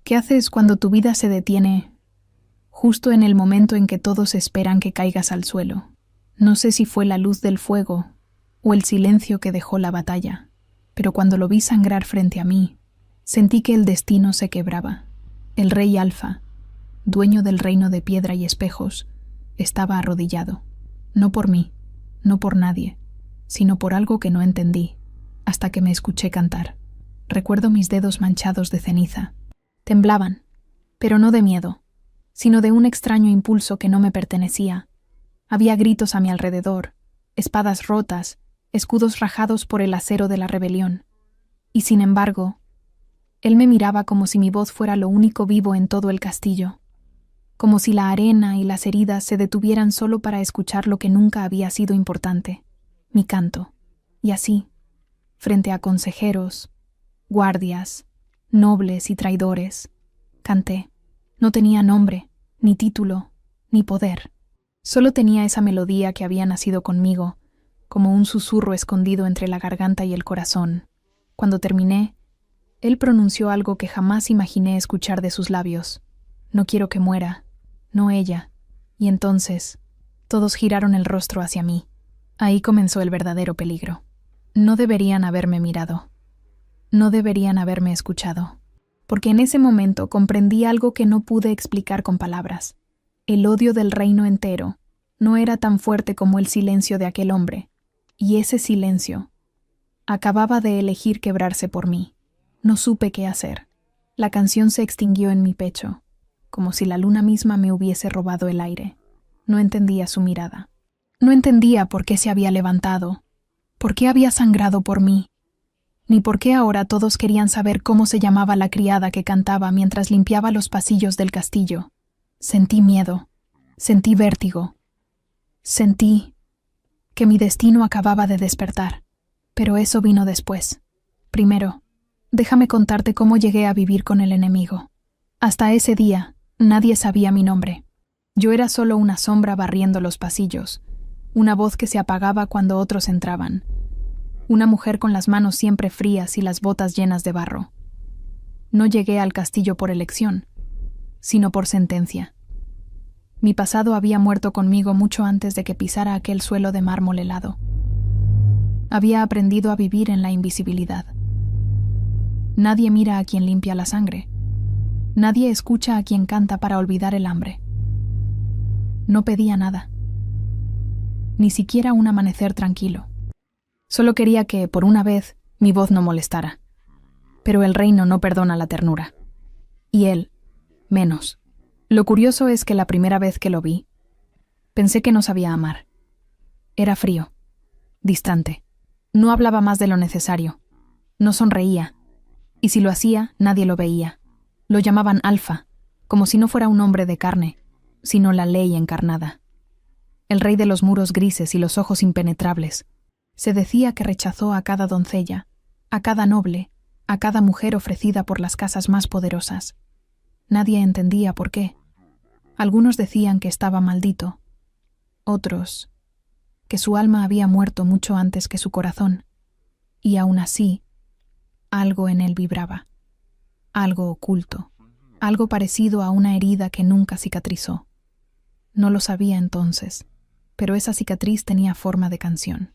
¿Qué haces cuando tu vida se detiene justo en el momento en que todos esperan que caigas al suelo? No sé si fue la luz del fuego o el silencio que dejó la batalla, pero cuando lo vi sangrar frente a mí, sentí que el destino se quebraba. El rey Alfa, dueño del reino de piedra y espejos, estaba arrodillado. No por mí, no por nadie, sino por algo que no entendí, hasta que me escuché cantar. Recuerdo mis dedos manchados de ceniza. Temblaban, pero no de miedo, sino de un extraño impulso que no me pertenecía. Había gritos a mi alrededor, espadas rotas, escudos rajados por el acero de la rebelión. Y sin embargo, él me miraba como si mi voz fuera lo único vivo en todo el castillo, como si la arena y las heridas se detuvieran solo para escuchar lo que nunca había sido importante, mi canto. Y así, frente a consejeros, guardias, nobles y traidores, canté. No tenía nombre, ni título, ni poder. Solo tenía esa melodía que había nacido conmigo, como un susurro escondido entre la garganta y el corazón. Cuando terminé, él pronunció algo que jamás imaginé escuchar de sus labios. No quiero que muera, no ella. Y entonces, todos giraron el rostro hacia mí. Ahí comenzó el verdadero peligro. No deberían haberme mirado. No deberían haberme escuchado. Porque en ese momento comprendí algo que no pude explicar con palabras. El odio del reino entero no era tan fuerte como el silencio de aquel hombre, y ese silencio acababa de elegir quebrarse por mí. No supe qué hacer. La canción se extinguió en mi pecho, como si la luna misma me hubiese robado el aire. No entendía su mirada. No entendía por qué se había levantado, por qué había sangrado por mí, ni por qué ahora todos querían saber cómo se llamaba la criada que cantaba mientras limpiaba los pasillos del castillo. Sentí miedo, sentí vértigo, sentí que mi destino acababa de despertar. Pero eso vino después. Primero, déjame contarte cómo llegué a vivir con el enemigo. Hasta ese día, nadie sabía mi nombre. Yo era solo una sombra barriendo los pasillos, una voz que se apagaba cuando otros entraban, una mujer con las manos siempre frías y las botas llenas de barro. No llegué al castillo por elección, sino por sentencia. Mi pasado había muerto conmigo mucho antes de que pisara aquel suelo de mármol helado. Había aprendido a vivir en la invisibilidad. Nadie mira a quien limpia la sangre. Nadie escucha a quien canta para olvidar el hambre. No pedía nada. Ni siquiera un amanecer tranquilo. Solo quería que, por una vez, mi voz no molestara. Pero el reino no perdona la ternura. Y él, menos. Lo curioso es que la primera vez que lo vi, pensé que no sabía amar. Era frío, distante. No hablaba más de lo necesario. No sonreía. Y si lo hacía, nadie lo veía. Lo llamaban Alfa, como si no fuera un hombre de carne, sino la ley encarnada. El rey de los muros grises y los ojos impenetrables. Se decía que rechazó a cada doncella, a cada noble, a cada mujer ofrecida por las casas más poderosas. Nadie entendía por qué. Algunos decían que estaba maldito. Otros, que su alma había muerto mucho antes que su corazón. Y aún así, algo en él vibraba. Algo oculto. Algo parecido a una herida que nunca cicatrizó. No lo sabía entonces, pero esa cicatriz tenía forma de canción.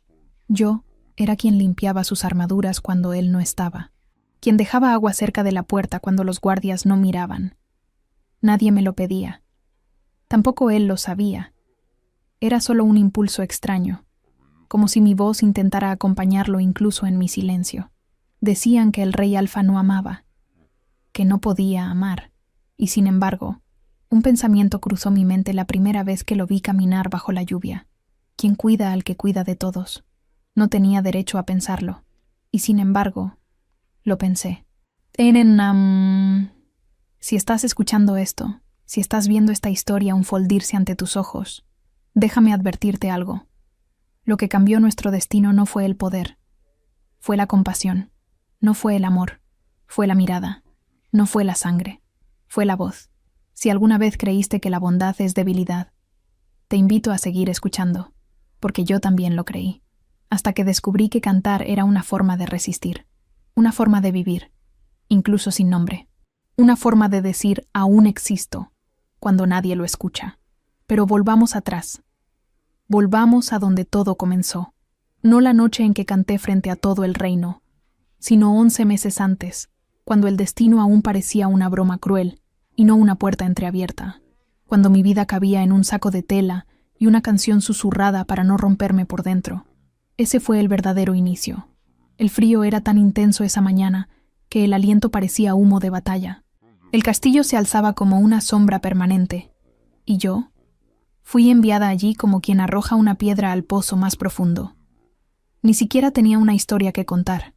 Yo era quien limpiaba sus armaduras cuando él no estaba, quien dejaba agua cerca de la puerta cuando los guardias no miraban. Nadie me lo pedía. Tampoco él lo sabía. Era solo un impulso extraño, como si mi voz intentara acompañarlo incluso en mi silencio. Decían que el rey Alfa no amaba, que no podía amar, y sin embargo, un pensamiento cruzó mi mente la primera vez que lo vi caminar bajo la lluvia. ¿Quién cuida al que cuida de todos? No tenía derecho a pensarlo, y sin embargo, lo pensé. Si estás escuchando esto, si estás viendo esta historia un foldirse ante tus ojos, déjame advertirte algo. Lo que cambió nuestro destino no fue el poder, fue la compasión, no fue el amor, fue la mirada, no fue la sangre, fue la voz. Si alguna vez creíste que la bondad es debilidad, te invito a seguir escuchando, porque yo también lo creí, hasta que descubrí que cantar era una forma de resistir, una forma de vivir, incluso sin nombre. una forma de decir aún existo, cuando nadie lo escucha. Pero volvamos atrás. Volvamos a donde todo comenzó. No la noche en que canté frente a todo el reino, sino 11 meses antes, cuando el destino aún parecía una broma cruel y no una puerta entreabierta, cuando mi vida cabía en un saco de tela y una canción susurrada para no romperme por dentro. Ese fue el verdadero inicio. El frío era tan intenso esa mañana que el aliento parecía humo de batalla. El castillo se alzaba como una sombra permanente, y yo fui enviada allí como quien arroja una piedra al pozo más profundo. Ni siquiera tenía una historia que contar.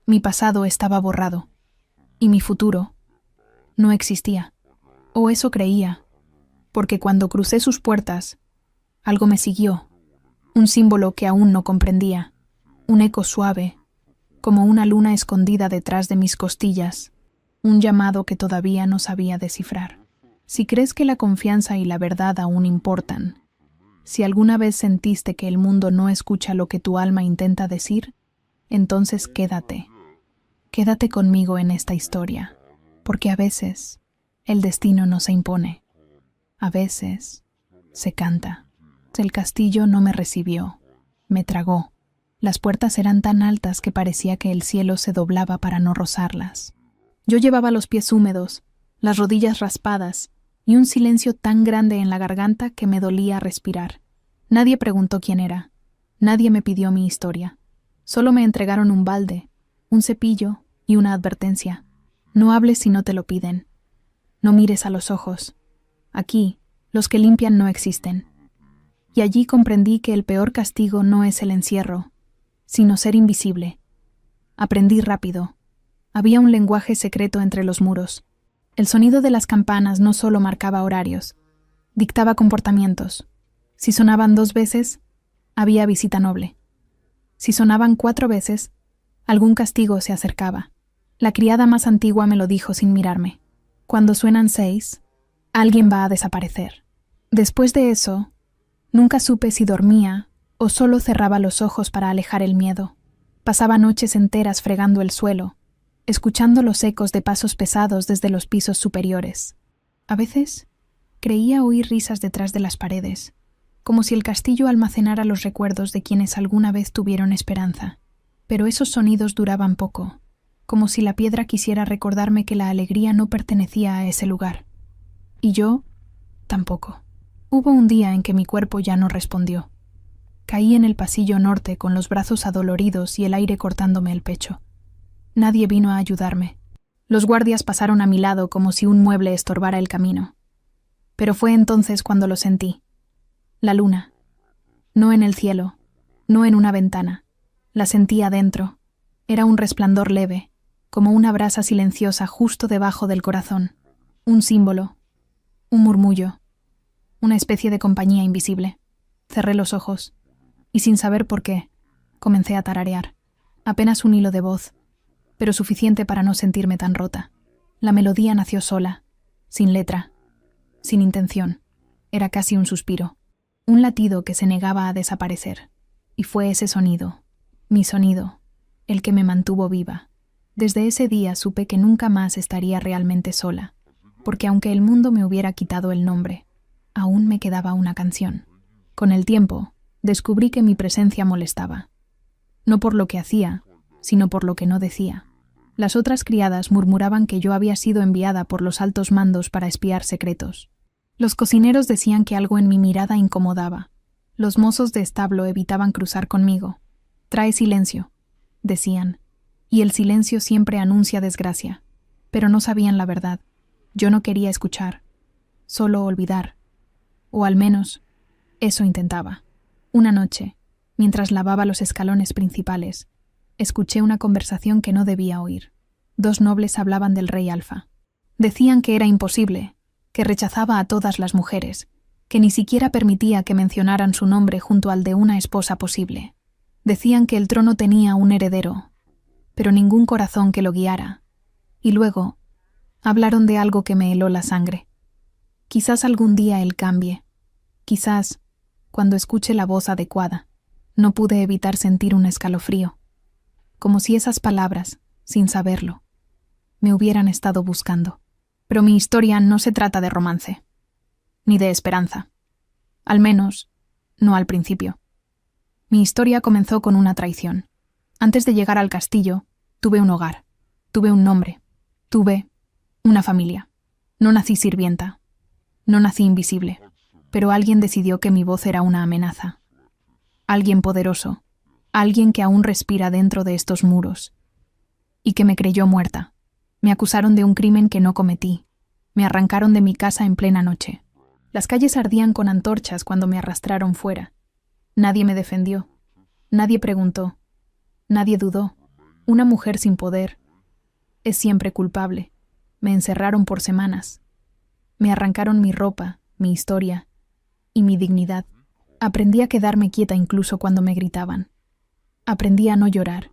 Mi pasado estaba borrado, y mi futuro no existía. O eso creía, porque cuando crucé sus puertas, algo me siguió, un símbolo que aún no comprendía, un eco suave, como una luna escondida detrás de mis costillas, un llamado que todavía no sabía descifrar. Si crees que la confianza y la verdad aún importan, si alguna vez sentiste que el mundo no escucha lo que tu alma intenta decir, entonces quédate. Quédate conmigo en esta historia, porque a veces el destino no se impone. A veces se canta. El castillo no me recibió, me tragó. Las puertas eran tan altas que parecía que el cielo se doblaba para no rozarlas. Yo llevaba los pies húmedos, las rodillas raspadas y un silencio tan grande en la garganta que me dolía respirar. Nadie preguntó quién era. Nadie me pidió mi historia. Solo me entregaron un balde, un cepillo y una advertencia. No hables si no te lo piden. No mires a los ojos. Aquí, los que limpian no existen. Y allí comprendí que el peor castigo no es el encierro, sino ser invisible. Aprendí rápido. Había un lenguaje secreto entre los muros. El sonido de las campanas no solo marcaba horarios, dictaba comportamientos. Si sonaban 2 veces, había visita noble. Si sonaban 4 veces, algún castigo se acercaba. La criada más antigua me lo dijo sin mirarme. Cuando suenan 6, alguien va a desaparecer. Después de eso, nunca supe si dormía o solo cerraba los ojos para alejar el miedo. Pasaba noches enteras fregando el suelo, escuchando los ecos de pasos pesados desde los pisos superiores. A veces creía oír risas detrás de las paredes, como si el castillo almacenara los recuerdos de quienes alguna vez tuvieron esperanza. Pero esos sonidos duraban poco, como si la piedra quisiera recordarme que la alegría no pertenecía a ese lugar. Y yo tampoco. Hubo un día en que mi cuerpo ya no respondió. Caí en el pasillo norte con los brazos adoloridos y el aire cortándome el pecho. Nadie vino a ayudarme. Los guardias pasaron a mi lado como si un mueble estorbara el camino. Pero fue entonces cuando lo sentí. La luna. No en el cielo, no en una ventana. La sentí adentro. Era un resplandor leve, como una brasa silenciosa justo debajo del corazón. Un símbolo, un murmullo, una especie de compañía invisible. Cerré los ojos, y sin saber por qué, comencé a tararear. Apenas un hilo de voz, pero suficiente para no sentirme tan rota. La melodía nació sola, sin letra, sin intención. Era casi un suspiro, un latido que se negaba a desaparecer. Y fue ese sonido, mi sonido, el que me mantuvo viva. Desde ese día supe que nunca más estaría realmente sola, porque aunque el mundo me hubiera quitado el nombre, aún me quedaba una canción. Con el tiempo, descubrí que mi presencia molestaba. No por lo que hacía, sino por lo que no decía. Las otras criadas murmuraban que yo había sido enviada por los altos mandos para espiar secretos. Los cocineros decían que algo en mi mirada incomodaba. Los mozos de establo evitaban cruzar conmigo. «Trae silencio», decían, y el silencio siempre anuncia desgracia. Pero no sabían la verdad. Yo no quería escuchar, solo olvidar. O al menos, eso intentaba. Una noche, mientras lavaba los escalones principales, escuché una conversación que no debía oír. 2 nobles hablaban del rey Alfa. Decían que era imposible, que rechazaba a todas las mujeres, que ni siquiera permitía que mencionaran su nombre junto al de una esposa posible. Decían que el trono tenía un heredero, pero ningún corazón que lo guiara. Y luego, hablaron de algo que me heló la sangre. Quizás algún día él cambie. Quizás, cuando escuche la voz adecuada. No pude evitar sentir un escalofrío, como si esas palabras, sin saberlo, me hubieran estado buscando. Pero mi historia no se trata de romance, ni de esperanza. Al menos, no al principio. Mi historia comenzó con una traición. Antes de llegar al castillo, tuve un hogar, tuve un nombre, tuve una familia. No nací sirvienta, no nací invisible, pero alguien decidió que mi voz era una amenaza. Alguien poderoso, alguien que aún respira dentro de estos muros, y que me creyó muerta. Me acusaron de un crimen que no cometí. Me arrancaron de mi casa en plena noche. Las calles ardían con antorchas cuando me arrastraron fuera. Nadie me defendió. Nadie preguntó. Nadie dudó. Una mujer sin poder es siempre culpable. Me encerraron por semanas. Me arrancaron mi ropa, mi historia y mi dignidad. Aprendí a quedarme quieta incluso cuando me gritaban. Aprendí a no llorar.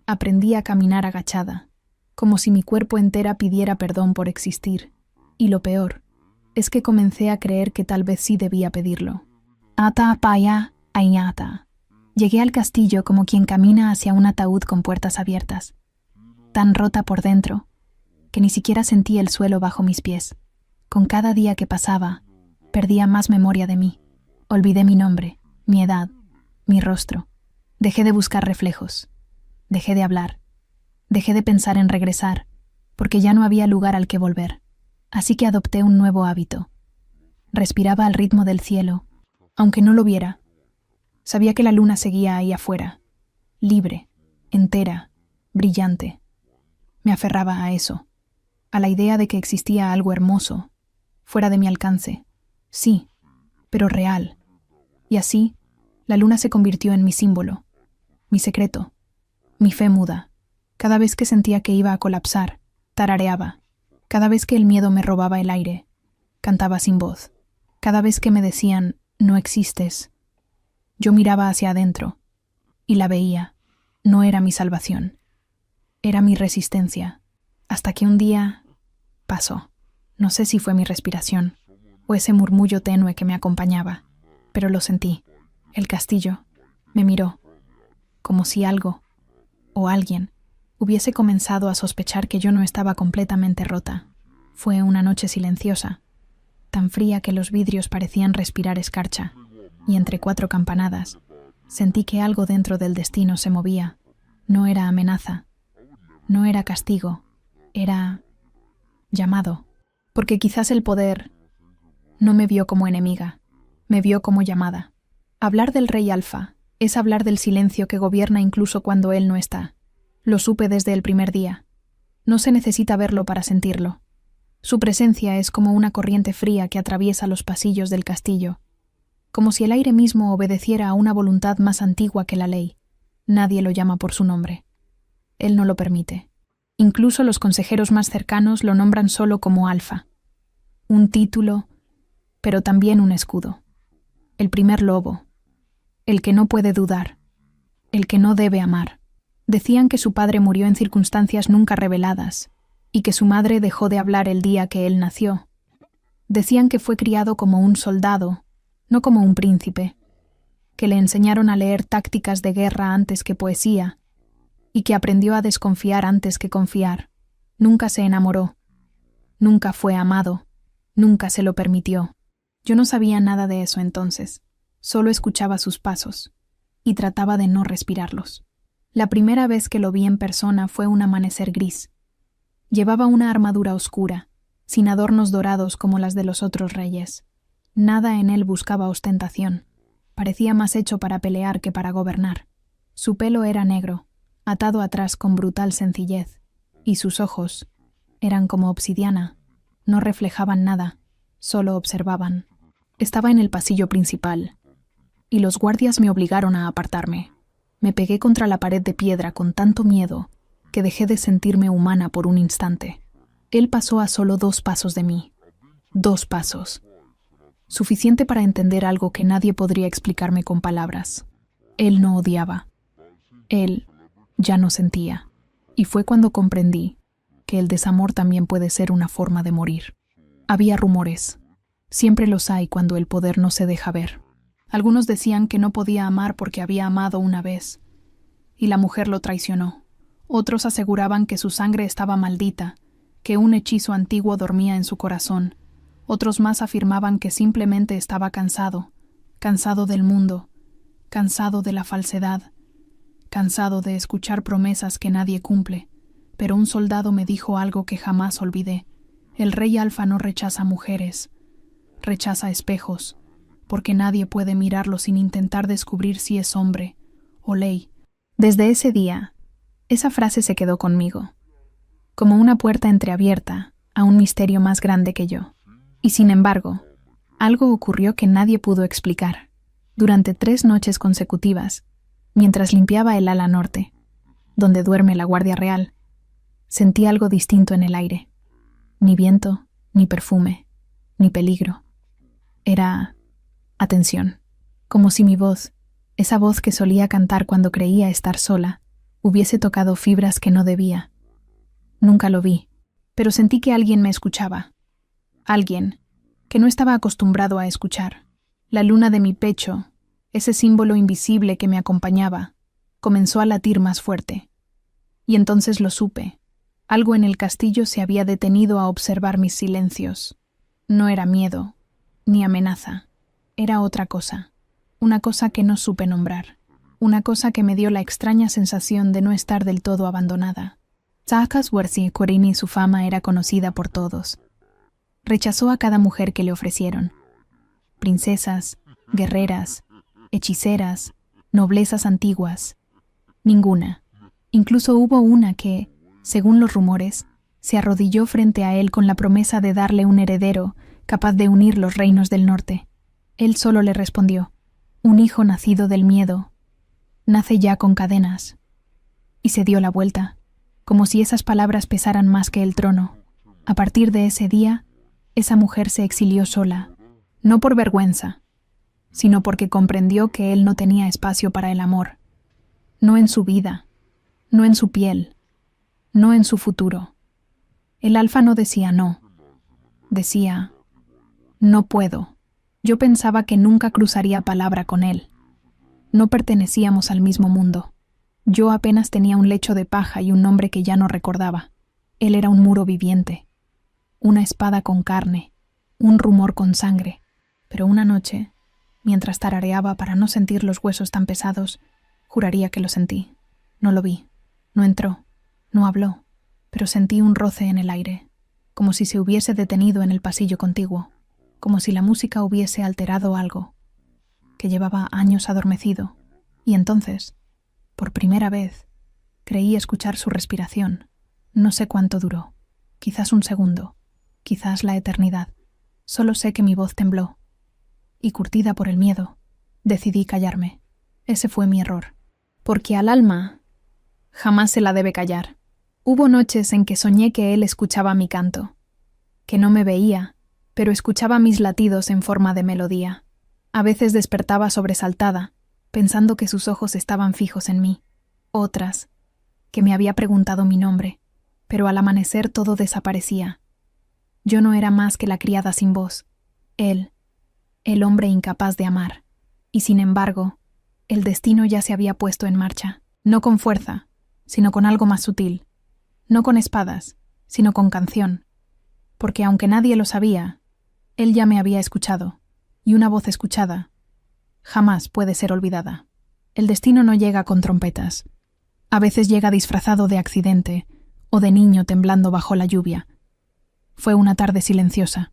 Aprendí a caminar agachada, como si mi cuerpo entera pidiera perdón por existir. Y lo peor es que comencé a creer que tal vez sí debía pedirlo. Ata paya añata. Llegué al castillo como quien camina hacia un ataúd con puertas abiertas, tan rota por dentro que ni siquiera sentí el suelo bajo mis pies. Con cada día que pasaba, perdía más memoria de mí. Olvidé mi nombre, mi edad, mi rostro. Dejé de buscar reflejos. Dejé de hablar. Dejé de pensar en regresar, porque ya no había lugar al que volver. Así que adopté un nuevo hábito. Respiraba al ritmo del cielo, aunque no lo viera. Sabía que la luna seguía ahí afuera, libre, entera, brillante. Me aferraba a eso, a la idea de que existía algo hermoso, fuera de mi alcance. Sí, pero real. Y así, la luna se convirtió en mi símbolo, mi secreto, mi fe muda. Cada vez que sentía que iba a colapsar, tarareaba. Cada vez que el miedo me robaba el aire, cantaba sin voz. Cada vez que me decían, no existes, yo miraba hacia adentro y la veía. No era mi salvación, era mi resistencia. Hasta que un día pasó. No sé si fue mi respiración o ese murmullo tenue que me acompañaba, pero lo sentí. El castillo me miró, como si algo o alguien hubiese comenzado a sospechar que yo no estaba completamente rota. Fue una noche silenciosa, tan fría que los vidrios parecían respirar escarcha, y entre 4 campanadas sentí que algo dentro del destino se movía. No era amenaza, no era castigo, era llamado, porque quizás el poder no me vio como enemiga, me vio como llamada. Hablar del rey Alfa es hablar del silencio que gobierna incluso cuando él no está. Lo supe desde el primer día. No se necesita verlo para sentirlo. Su presencia es como una corriente fría que atraviesa los pasillos del castillo, como si el aire mismo obedeciera a una voluntad más antigua que la ley. Nadie lo llama por su nombre. Él no lo permite. Incluso los consejeros más cercanos lo nombran solo como Alfa. Un título, pero también un escudo. El primer lobo. El que no puede dudar. El que no debe amar. Decían que su padre murió en circunstancias nunca reveladas y que su madre dejó de hablar el día que él nació. Decían que fue criado como un soldado, no como un príncipe, que le enseñaron a leer tácticas de guerra antes que poesía y que aprendió a desconfiar antes que confiar. Nunca se enamoró, nunca fue amado, nunca se lo permitió. Yo no sabía nada de eso entonces, solo escuchaba sus pasos y trataba de no respirarlos. La primera vez que lo vi en persona fue un amanecer gris. Llevaba una armadura oscura, sin adornos dorados como las de los otros reyes. Nada en él buscaba ostentación. Parecía más hecho para pelear que para gobernar. Su pelo era negro, atado atrás con brutal sencillez, y sus ojos eran como obsidiana. No reflejaban nada, solo observaban. Estaba en el pasillo principal, y los guardias me obligaron a apartarme. Me pegué contra la pared de piedra con tanto miedo que dejé de sentirme humana por un instante. Él pasó a solo 2 pasos de mí. 2 pasos. Suficiente para entender algo que nadie podría explicarme con palabras. Él no odiaba. Él ya no sentía. Y fue cuando comprendí que el desamor también puede ser una forma de morir. Había rumores. Siempre los hay cuando el poder no se deja ver. Algunos decían que no podía amar porque había amado una vez, y la mujer lo traicionó. Otros aseguraban que su sangre estaba maldita que un hechizo antiguo dormía en su corazón. Otros más afirmaban que simplemente estaba cansado, cansado del mundo, cansado de la falsedad, cansado de escuchar promesas que nadie cumple. Pero un soldado me dijo algo que jamás olvidé. El rey alfa no rechaza mujeres, rechaza espejos, porque nadie puede mirarlo sin intentar descubrir si es hombre o ley. Desde ese día, esa frase se quedó conmigo, como una puerta entreabierta a un misterio más grande que yo. Y sin embargo, algo ocurrió que nadie pudo explicar. Durante 3 noches consecutivas, mientras limpiaba el ala norte, donde duerme la Guardia Real, sentí algo distinto en el aire. Ni viento, ni perfume, ni peligro. Era atención, como si mi voz, esa voz que solía cantar cuando creía estar sola, hubiese tocado fibras que no debía. Nunca lo vi, pero sentí que alguien me escuchaba. Alguien que no estaba acostumbrado a escuchar. La luna de mi pecho, ese símbolo invisible que me acompañaba, comenzó a latir más fuerte. Y entonces lo supe. Algo en el castillo se había detenido a observar mis silencios. No era miedo, ni amenaza. Era otra cosa. Una cosa que no supe nombrar. Una cosa que me dio la extraña sensación de no estar del todo abandonada. Tsakas Wersi Korini, su fama era conocida por todos. Rechazó a cada mujer que le ofrecieron. Princesas, guerreras, hechiceras, noblezas antiguas. Ninguna. Incluso hubo una que, según los rumores, se arrodilló frente a él con la promesa de darle un heredero capaz de unir los reinos del norte. Él solo le respondió: un hijo nacido del miedo, nace ya con cadenas. Y se dio la vuelta, como si esas palabras pesaran más que el trono. A partir de ese día, esa mujer se exilió sola, no por vergüenza, sino porque comprendió que él no tenía espacio para el amor. No en su vida, no en su piel, no en su futuro. El alfa no decía no. Decía: no puedo. Yo pensaba que nunca cruzaría palabra con él. No pertenecíamos al mismo mundo. Yo apenas tenía un lecho de paja y un nombre que ya no recordaba. Él era un muro viviente, una espada con carne, un rumor con sangre. Pero una noche, mientras tarareaba para no sentir los huesos tan pesados, juraría que lo sentí. No lo vi, no entró, no habló, pero sentí un roce en el aire, como si se hubiese detenido en el pasillo contiguo, como si la música hubiese alterado algo, que llevaba años adormecido, y entonces, por primera vez, creí escuchar su respiración. No sé cuánto duró, quizás un segundo, quizás la eternidad. Solo sé que mi voz tembló, y curtida por el miedo, decidí callarme. Ese fue mi error, porque al alma jamás se la debe callar. Hubo noches en que soñé que él escuchaba mi canto, que no me veía, pero escuchaba mis latidos en forma de melodía. A veces despertaba sobresaltada, pensando que sus ojos estaban fijos en mí. Otras, que me había preguntado mi nombre, pero al amanecer todo desaparecía. Yo no era más que la criada sin voz. Él, el hombre incapaz de amar. Y sin embargo, el destino ya se había puesto en marcha, no con fuerza, sino con algo más sutil. No con espadas, sino con canción. Porque aunque nadie lo sabía, él ya me había escuchado, y una voz escuchada jamás puede ser olvidada. El destino no llega con trompetas. A veces llega disfrazado de accidente o de niño temblando bajo la lluvia. Fue una tarde silenciosa.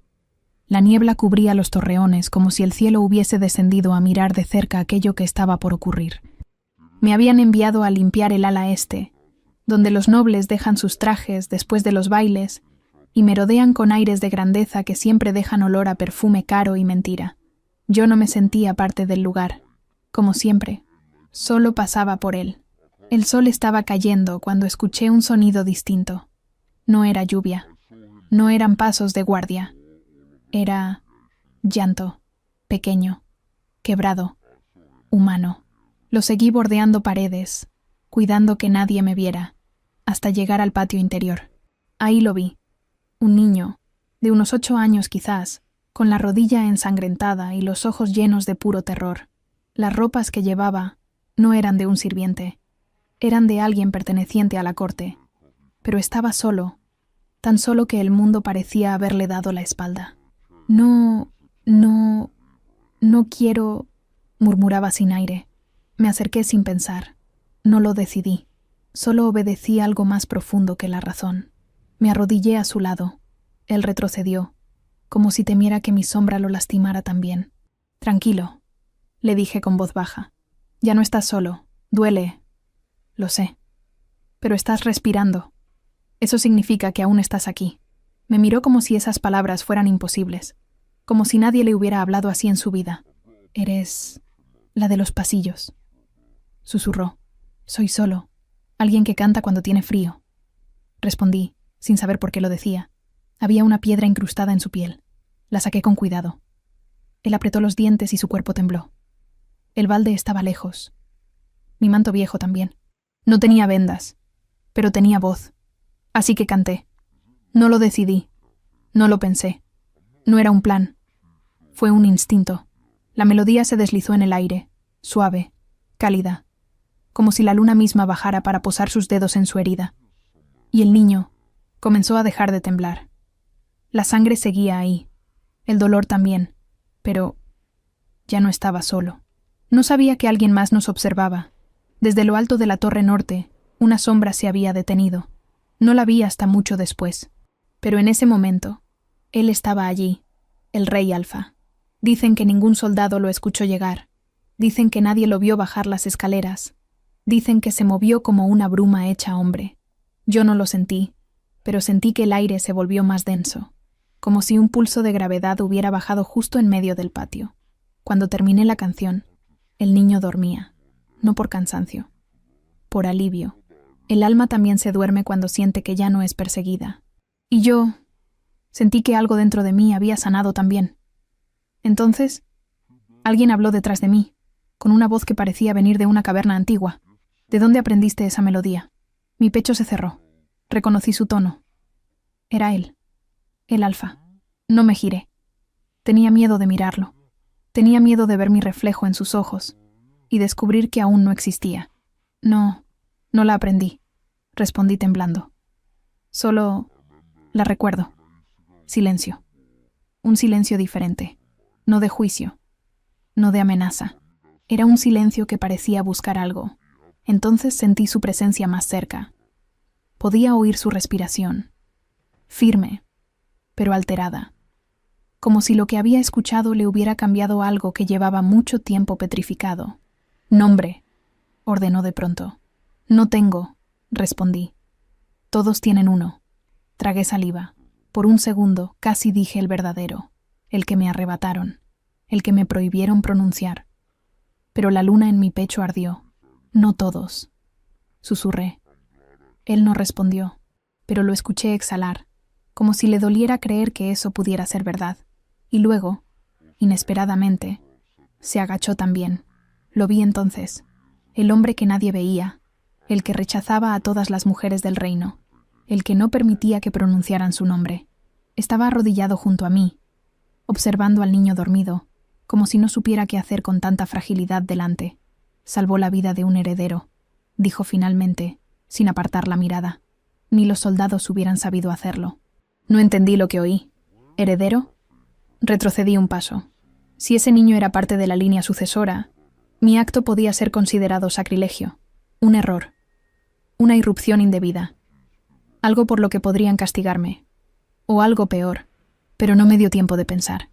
La niebla cubría los torreones como si el cielo hubiese descendido a mirar de cerca aquello que estaba por ocurrir. Me habían enviado a limpiar el ala este, donde los nobles dejan sus trajes después de los bailes y merodean con aires de grandeza que siempre dejan olor a perfume caro y mentira. Yo no me sentía parte del lugar. Como siempre, solo pasaba por él. El sol estaba cayendo cuando escuché un sonido distinto. No era lluvia. No eran pasos de guardia. Era llanto, pequeño, quebrado, humano. Lo seguí bordeando paredes, cuidando que nadie me viera, hasta llegar al patio interior. Ahí lo vi. Un niño, de unos 8 años quizás, con la rodilla ensangrentada y los ojos llenos de puro terror. Las ropas que llevaba no eran de un sirviente, eran de alguien perteneciente a la corte, pero estaba solo, tan solo que el mundo parecía haberle dado la espalda. No quiero, murmuraba sin aire. Me acerqué sin pensar. No lo decidí. Solo obedecí algo más profundo que la razón. Me arrodillé a su lado. Él retrocedió, como si temiera que mi sombra lo lastimara también. Tranquilo, le dije con voz baja. Ya no estás solo. Duele. Lo sé. Pero estás respirando. Eso significa que aún estás aquí. Me miró como si esas palabras fueran imposibles, como si nadie le hubiera hablado así en su vida. Eres la de los pasillos, susurró. Soy solo, alguien que canta cuando tiene frío. Respondí, sin saber por qué lo decía. Había una piedra incrustada en su piel. La saqué con cuidado. Él apretó los dientes y su cuerpo tembló. El balde estaba lejos. Mi manto viejo también. No tenía vendas, pero tenía voz. Así que canté. No lo decidí. No lo pensé. No era un plan. Fue un instinto. La melodía se deslizó en el aire, suave, cálida, como si la luna misma bajara para posar sus dedos en su herida. Y el niño comenzó a dejar de temblar. La sangre seguía ahí, el dolor también, pero ya no estaba solo. No sabía que alguien más nos observaba. Desde lo alto de la torre norte, una sombra se había detenido. No la vi hasta mucho después, pero en ese momento, él estaba allí, el rey Alfa. Dicen que ningún soldado lo escuchó llegar. Dicen que nadie lo vio bajar las escaleras. Dicen que se movió como una bruma hecha hombre. Yo no lo sentí, pero sentí que el aire se volvió más denso, como si un pulso de gravedad hubiera bajado justo en medio del patio. Cuando terminé la canción, el niño dormía, no por cansancio, por alivio. El alma también se duerme cuando siente que ya no es perseguida. Y yo sentí que algo dentro de mí había sanado también. Entonces, alguien habló detrás de mí, con una voz que parecía venir de una caverna antigua. ¿De dónde aprendiste esa melodía? Mi pecho se cerró. Reconocí su tono. Era él, el Alfa. No me giré. Tenía miedo de mirarlo. Tenía miedo de ver mi reflejo en sus ojos y descubrir que aún no existía. No la aprendí, respondí temblando. Solo la recuerdo. Silencio. Un silencio diferente. No de juicio. No de amenaza. Era un silencio que parecía buscar algo. Entonces sentí su presencia más cerca. Podía oír su respiración. Firme, pero alterada. Como si lo que había escuchado le hubiera cambiado algo que llevaba mucho tiempo petrificado. Nombre, ordenó de pronto. No tengo, respondí. Todos tienen uno. Tragué saliva. Por un segundo casi dije el verdadero, el que me arrebataron, el que me prohibieron pronunciar. Pero la luna en mi pecho ardió. No todos. Susurré. Él no respondió, pero lo escuché exhalar, como si le doliera creer que eso pudiera ser verdad. Y luego, inesperadamente, se agachó también. Lo vi entonces. El hombre que nadie veía, el que rechazaba a todas las mujeres del reino, el que no permitía que pronunciaran su nombre. Estaba arrodillado junto a mí, observando al niño dormido, como si no supiera qué hacer con tanta fragilidad delante. Salvó la vida de un heredero, dijo finalmente, sin apartar la mirada. Ni los soldados hubieran sabido hacerlo. No entendí lo que oí. ¿Heredero? Retrocedí un paso. Si ese niño era parte de la línea sucesora, mi acto podía ser considerado sacrilegio, un error, una irrupción indebida, algo por lo que podrían castigarme, o algo peor, pero no me dio tiempo de pensar.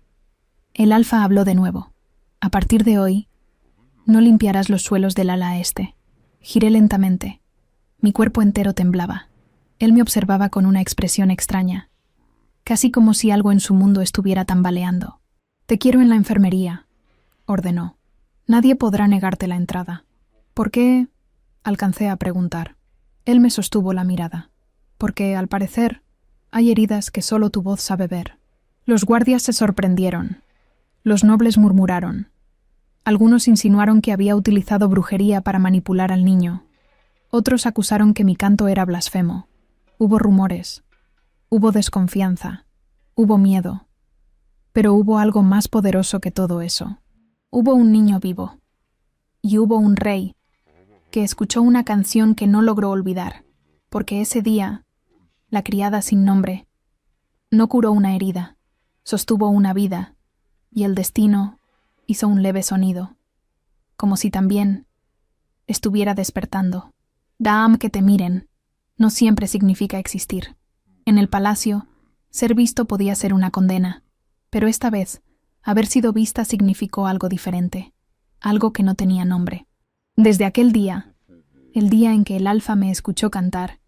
El Alfa habló de nuevo. A partir de hoy, no limpiarás los suelos del ala este. Giré lentamente. Mi cuerpo entero temblaba. Él me observaba con una expresión extraña, casi como si algo en su mundo estuviera tambaleando. Te quiero en la enfermería, ordenó. Nadie podrá negarte la entrada. ¿Por qué? Alcancé a preguntar. Él me sostuvo la mirada. Porque, al parecer, hay heridas que solo tu voz sabe ver. Los guardias se sorprendieron. Los nobles murmuraron. Algunos insinuaron que había utilizado brujería para manipular al niño. Otros acusaron que mi canto era blasfemo. Hubo rumores. Hubo desconfianza. Hubo miedo. Pero hubo algo más poderoso que todo eso. Hubo un niño vivo. Y hubo un rey que escuchó una canción que no logró olvidar, porque ese día la criada sin nombre, no curó una herida, sostuvo una vida, y el destino hizo un leve sonido, como si también estuviera despertando. Daam que te miren, no siempre significa existir. En el palacio, ser visto podía ser una condena, pero esta vez, haber sido vista significó algo diferente, algo que no tenía nombre. Desde aquel día, el día en que el alfa me escuchó cantar,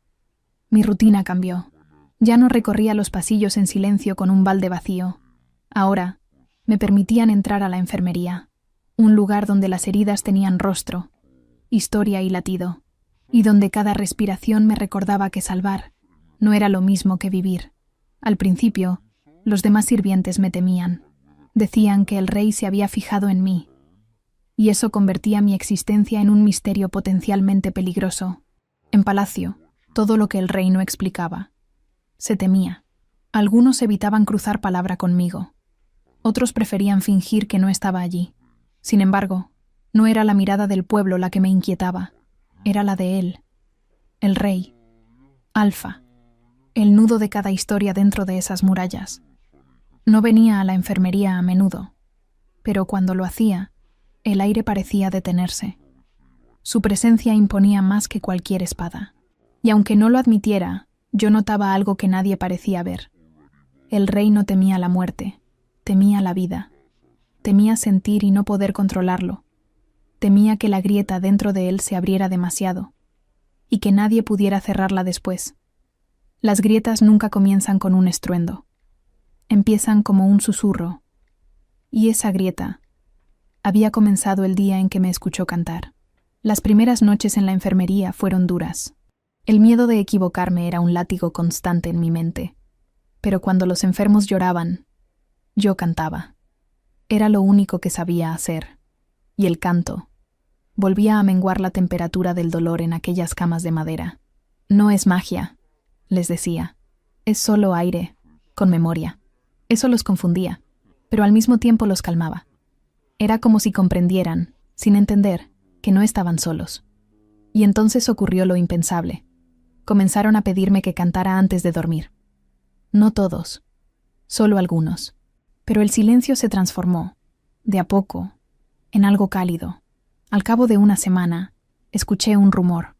mi rutina cambió. Ya no recorría los pasillos en silencio con un balde vacío. Ahora, me permitían entrar a la enfermería, un lugar donde las heridas tenían rostro, historia y latido, y donde cada respiración me recordaba que salvar no era lo mismo que vivir. Al principio, los demás sirvientes me temían. Decían que el rey se había fijado en mí, y eso convertía mi existencia en un misterio potencialmente peligroso. En palacio, todo lo que el rey no explicaba. Se temía. Algunos evitaban cruzar palabra conmigo. Otros preferían fingir que no estaba allí. Sin embargo, no era la mirada del pueblo la que me inquietaba. Era la de él. El rey. Alfa. El nudo de cada historia dentro de esas murallas. No venía a la enfermería a menudo, pero cuando lo hacía, el aire parecía detenerse. Su presencia imponía más que cualquier espada. Y aunque no lo admitiera, yo notaba algo que nadie parecía ver. El rey no temía la muerte, temía la vida. Temía sentir y no poder controlarlo. Temía que la grieta dentro de él se abriera demasiado, y que nadie pudiera cerrarla después. Las grietas nunca comienzan con un estruendo. Empiezan como un susurro, y esa grieta había comenzado el día en que me escuchó cantar. Las primeras noches en la enfermería fueron duras. El miedo de equivocarme era un látigo constante en mi mente, pero cuando los enfermos lloraban, yo cantaba. Era lo único que sabía hacer, y el canto volvía a menguar la temperatura del dolor en aquellas camas de madera. No es magia, les decía, es solo aire, con memoria. Eso los confundía, pero al mismo tiempo los calmaba. Era como si comprendieran, sin entender, que no estaban solos. Y entonces ocurrió lo impensable. Comenzaron a pedirme que cantara antes de dormir. No todos, solo algunos. Pero el silencio se transformó, de a poco, en algo cálido. Al cabo de una semana, escuché un rumor.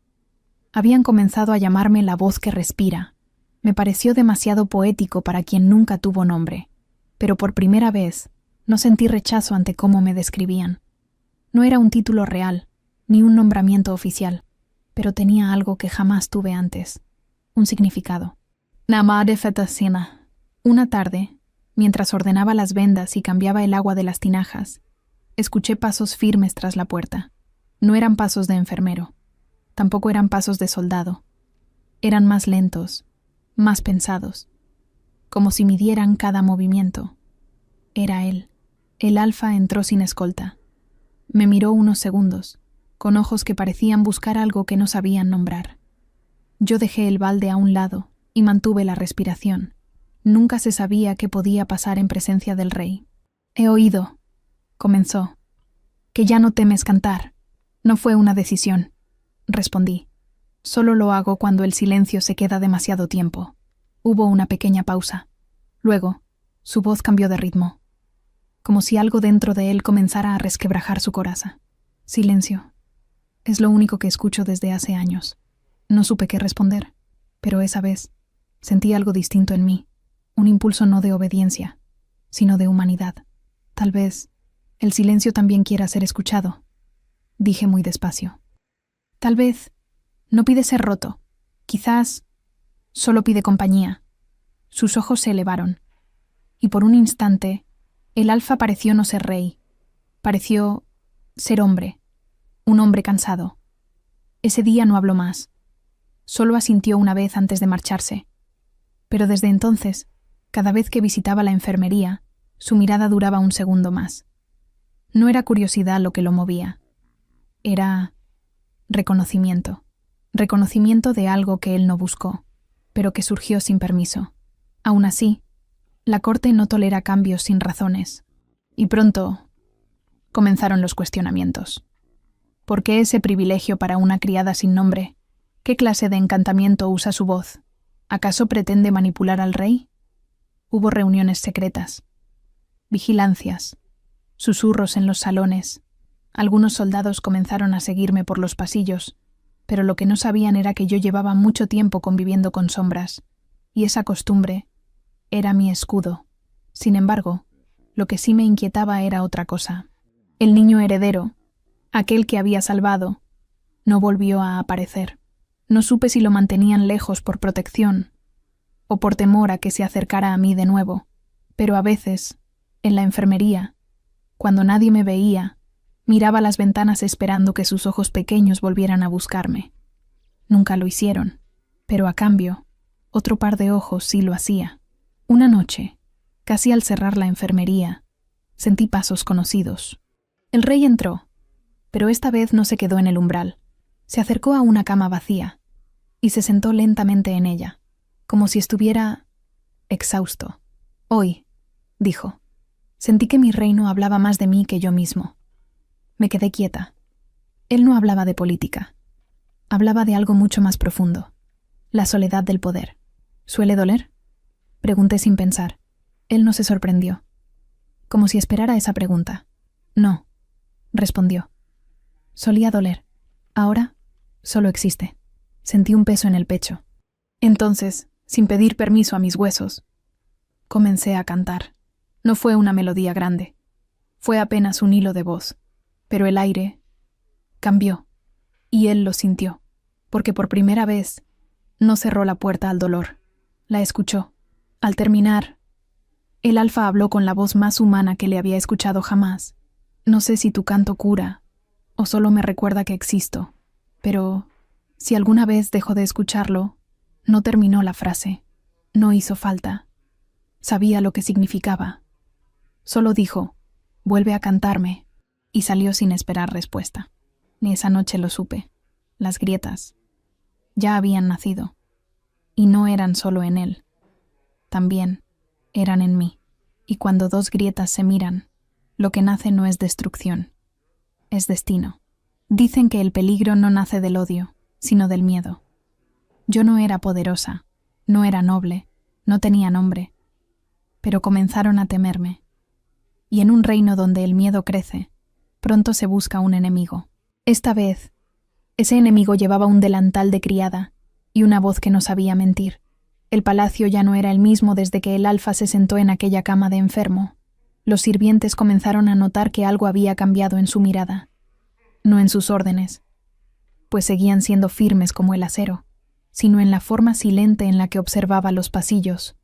Habían comenzado a llamarme la voz que respira. Me pareció demasiado poético para quien nunca tuvo nombre, pero por primera vez no sentí rechazo ante cómo me describían. No era un título real, ni un nombramiento oficial, pero tenía algo que jamás tuve antes, un significado. Nama de Fetasina. Una tarde, mientras ordenaba las vendas y cambiaba el agua de las tinajas, escuché pasos firmes tras la puerta. No eran pasos de enfermero, tampoco eran pasos de soldado. Eran más lentos, más pensados, como si midieran cada movimiento. Era él. El alfa entró sin escolta. Me miró unos segundos, con ojos que parecían buscar algo que no sabían nombrar. Yo dejé el balde a un lado y mantuve la respiración. Nunca se sabía qué podía pasar en presencia del rey. «He oído», comenzó, «que ya no temes cantar». «No fue una decisión», respondí. «Solo lo hago cuando el silencio se queda demasiado tiempo». Hubo una pequeña pausa. Luego, su voz cambió de ritmo, como si algo dentro de él comenzara a resquebrajar su coraza. Silencio. Es lo único que escucho desde hace años. No supe qué responder, pero esa vez sentí algo distinto en mí, un impulso no de obediencia, sino de humanidad. Tal vez el silencio también quiera ser escuchado, dije muy despacio. Tal vez no pide ser roto, quizás solo pide compañía. Sus ojos se elevaron, y por un instante el alfa pareció no ser rey, pareció ser hombre, un hombre cansado. Ese día no habló más, solo asintió una vez antes de marcharse, pero desde entonces, cada vez que visitaba la enfermería, su mirada duraba un segundo más. No era curiosidad lo que lo movía, era reconocimiento de algo que él no buscó, pero que surgió sin permiso. Aún así, la corte no tolera cambios sin razones, y pronto comenzaron los cuestionamientos. ¿Por qué ese privilegio para una criada sin nombre? ¿Qué clase de encantamiento usa su voz? ¿Acaso pretende manipular al rey? Hubo reuniones secretas, vigilancias, susurros en los salones. Algunos soldados comenzaron a seguirme por los pasillos, pero lo que no sabían era que yo llevaba mucho tiempo conviviendo con sombras, y esa costumbre era mi escudo. Sin embargo, lo que sí me inquietaba era otra cosa. El niño heredero, aquel que había salvado, no volvió a aparecer. No supe si lo mantenían lejos por protección o por temor a que se acercara a mí de nuevo, pero a veces, en la enfermería, cuando nadie me veía, miraba las ventanas esperando que sus ojos pequeños volvieran a buscarme. Nunca lo hicieron, pero a cambio, otro par de ojos sí lo hacía. Una noche, casi al cerrar la enfermería, sentí pasos conocidos. El rey entró, pero esta vez no se quedó en el umbral. Se acercó a una cama vacía y se sentó lentamente en ella, como si estuviera exhausto. Hoy, dijo, sentí que mi reino hablaba más de mí que yo mismo. Me quedé quieta. Él no hablaba de política. Hablaba de algo mucho más profundo. La soledad del poder. ¿Suele doler? Pregunté sin pensar. Él no se sorprendió, como si esperara esa pregunta. No, respondió. Solía doler. Ahora, solo existe. Sentí un peso en el pecho. Entonces, sin pedir permiso a mis huesos, comencé a cantar. No fue una melodía grande. Fue apenas un hilo de voz. Pero el aire cambió, y él lo sintió, porque por primera vez no cerró la puerta al dolor. La escuchó. Al terminar, el alfa habló con la voz más humana que le había escuchado jamás. No sé si tu canto cura, o solo me recuerda que existo, pero si alguna vez dejo de escucharlo, no terminó la frase. No hizo falta. Sabía lo que significaba. Solo dijo, vuelve a cantarme, y salió sin esperar respuesta. Ni esa noche lo supe. Las grietas ya habían nacido, y no eran solo en él. También eran en mí. Y cuando dos grietas se miran, lo que nace no es destrucción, es destino. Dicen que el peligro no nace del odio, sino del miedo. Yo no era poderosa, no era noble, no tenía nombre, pero comenzaron a temerme. Y en un reino donde el miedo crece, pronto se busca un enemigo. Esta vez, ese enemigo llevaba un delantal de criada y una voz que no sabía mentir. El palacio ya no era el mismo desde que el alfa se sentó en aquella cama de enfermo. Los sirvientes comenzaron a notar que algo había cambiado en su mirada, no en sus órdenes, pues seguían siendo firmes como el acero, sino en la forma silente en la que observaba los pasillos,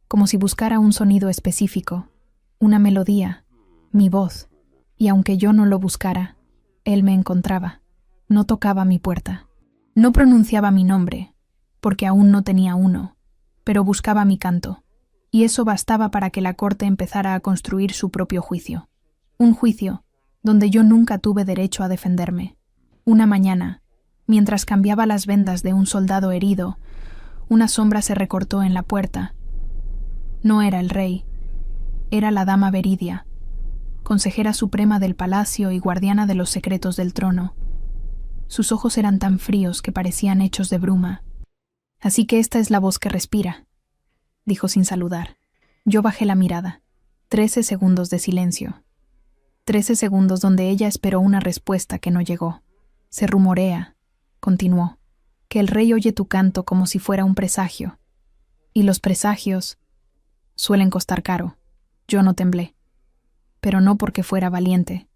como si buscara un sonido específico, una melodía, mi voz, y aunque yo no lo buscara, él me encontraba. No tocaba mi puerta. No pronunciaba mi nombre, porque aún no tenía uno, pero buscaba mi canto, y eso bastaba para que la corte empezara a construir su propio juicio. Un juicio donde yo nunca tuve derecho a defenderme. Una mañana, mientras cambiaba las vendas de un soldado herido, una sombra se recortó en la puerta. No era el rey, era la dama Veridia, consejera suprema del palacio y guardiana de los secretos del trono. Sus ojos eran tan fríos que parecían hechos de bruma. Así que esta es la voz que respira, dijo sin saludar. Yo bajé la mirada. 13 segundos de silencio. 13 segundos donde ella esperó una respuesta que no llegó. Se rumorea, continuó, que el rey oye tu canto como si fuera un presagio. Y los presagios suelen costar caro. Yo no temblé. Pero no porque fuera valiente,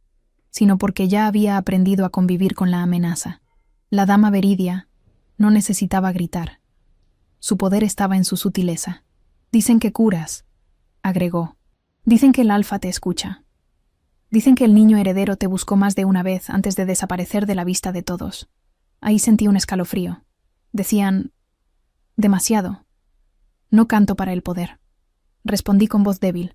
sino porque ya había aprendido a convivir con la amenaza. La dama Veridia no necesitaba gritar. Su poder estaba en su sutileza. Dicen que curas, agregó. Dicen que el alfa te escucha. Dicen que el niño heredero te buscó más de una vez antes de desaparecer de la vista de todos. Ahí sentí un escalofrío. Decían, demasiado. No canto para el poder. Respondí con voz débil.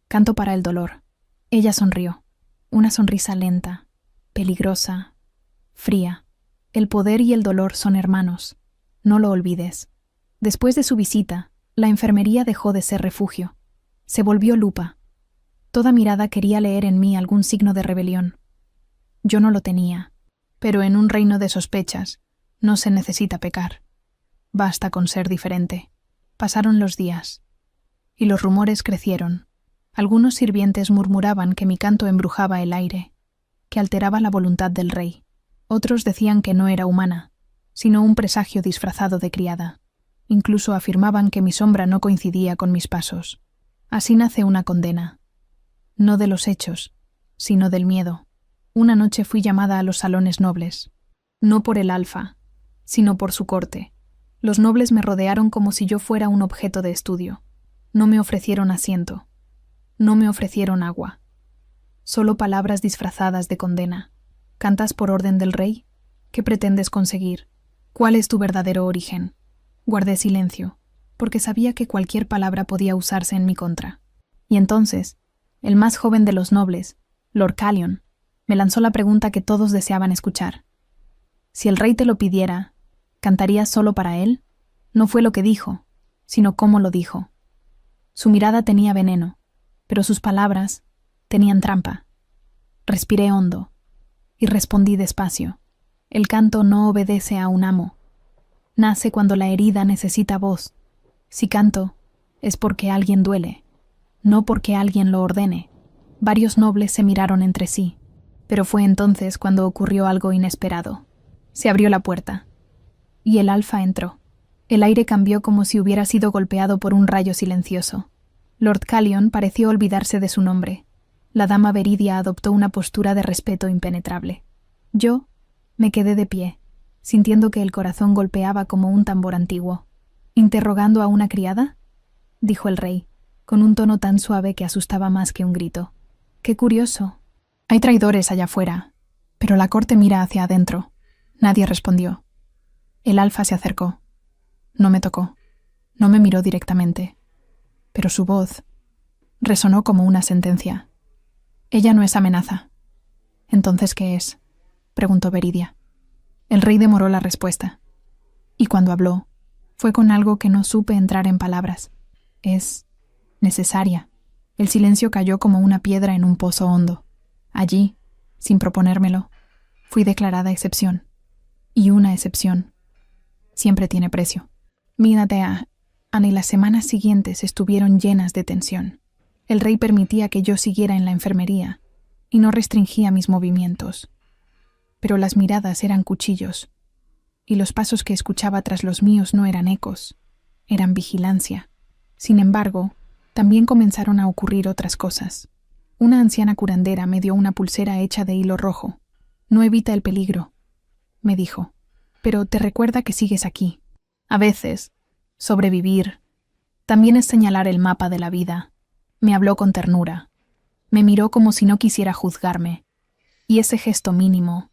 Canto para el dolor. Ella sonrió. Una sonrisa lenta, peligrosa, fría. El poder y el dolor son hermanos. No lo olvides. Después de su visita, la enfermería dejó de ser refugio. Se volvió lupa. Toda mirada quería leer en mí algún signo de rebelión. Yo no lo tenía, pero en un reino de sospechas no se necesita pecar. Basta con ser diferente. Pasaron los días, y los rumores crecieron. Algunos sirvientes murmuraban que mi canto embrujaba el aire, que alteraba la voluntad del rey. Otros decían que no era humana, sino un presagio disfrazado de criada. Incluso afirmaban que mi sombra no coincidía con mis pasos. Así nace una condena. No de los hechos, sino del miedo. Una noche fui llamada a los salones nobles. No por el alfa, sino por su corte. Los nobles me rodearon como si yo fuera un objeto de estudio. No me ofrecieron asiento. No me ofrecieron agua. Solo palabras disfrazadas de condena. ¿Cantas por orden del rey? ¿Qué pretendes conseguir? ¿Cuál es tu verdadero origen? Guardé silencio, porque sabía que cualquier palabra podía usarse en mi contra. Y entonces, el más joven de los nobles, Lord Callion, me lanzó la pregunta que todos deseaban escuchar. Si el rey te lo pidiera, ¿cantarías solo para él? No fue lo que dijo, sino cómo lo dijo. Su mirada tenía veneno, pero sus palabras tenían trampa. Respiré hondo y respondí despacio. El canto no obedece a un amo. Nace cuando la herida necesita voz. Si canto, es porque alguien duele, no porque alguien lo ordene. Varios nobles se miraron entre sí, pero fue entonces cuando ocurrió algo inesperado. Se abrió la puerta, y el alfa entró. El aire cambió como si hubiera sido golpeado por un rayo silencioso. Lord Callion pareció olvidarse de su nombre. La dama Veridia adoptó una postura de respeto impenetrable. Yo me quedé de pie, sintiendo que el corazón golpeaba como un tambor antiguo. ¿Interrogando a una criada?, dijo el rey, con un tono tan suave que asustaba más que un grito. ¡Qué curioso! Hay traidores allá afuera, pero la corte mira hacia adentro. Nadie respondió. El alfa se acercó. No me tocó. No me miró directamente. Pero su voz resonó como una sentencia. Ella no es amenaza. ¿Entonces qué es?, preguntó Veridia. El rey demoró la respuesta. Y cuando habló, fue con algo que no supe entrar en palabras. Es necesaria. El silencio cayó como una piedra en un pozo hondo. Allí, sin proponérmelo, fui declarada excepción. Y una excepción siempre tiene precio. Mírate a Anne y las semanas siguientes estuvieron llenas de tensión. El rey permitía que yo siguiera en la enfermería y no restringía mis movimientos. Pero las miradas eran cuchillos, y los pasos que escuchaba tras los míos no eran ecos, eran vigilancia. Sin embargo, también comenzaron a ocurrir otras cosas. Una anciana curandera me dio una pulsera hecha de hilo rojo. No evita el peligro, me dijo, pero te recuerda que sigues aquí. A veces, sobrevivir también es señalar el mapa de la vida. Me habló con ternura. Me miró como si no quisiera juzgarme, y ese gesto mínimo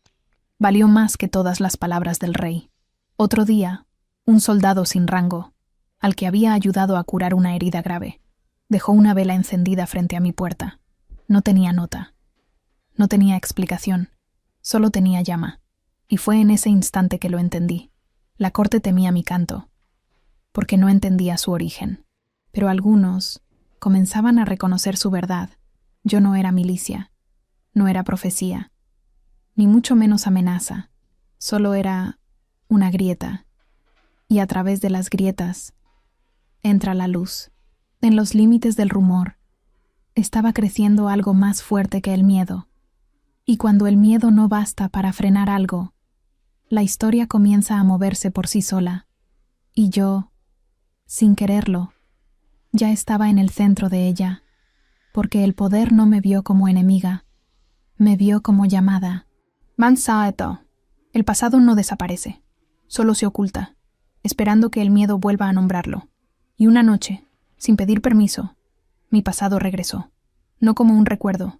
valió más que todas las palabras del rey. Otro día, un soldado sin rango, al que había ayudado a curar una herida grave, dejó una vela encendida frente a mi puerta. No tenía nota. No tenía explicación. Solo tenía llama. Y fue en ese instante que lo entendí. La corte temía mi canto, porque no entendía su origen. Pero algunos comenzaban a reconocer su verdad. Yo no era milicia, no era profecía, ni mucho menos amenaza. Solo era una grieta. Y a través de las grietas entra la luz. En los límites del rumor estaba creciendo algo más fuerte que el miedo. Y cuando el miedo no basta para frenar algo, la historia comienza a moverse por sí sola. Y yo, sin quererlo, ya estaba en el centro de ella, porque el poder no me vio como enemiga, me vio como llamada. Mansaeto. El pasado no desaparece, solo se oculta, esperando que el miedo vuelva a nombrarlo. Y una noche, sin pedir permiso, mi pasado regresó, no como un recuerdo,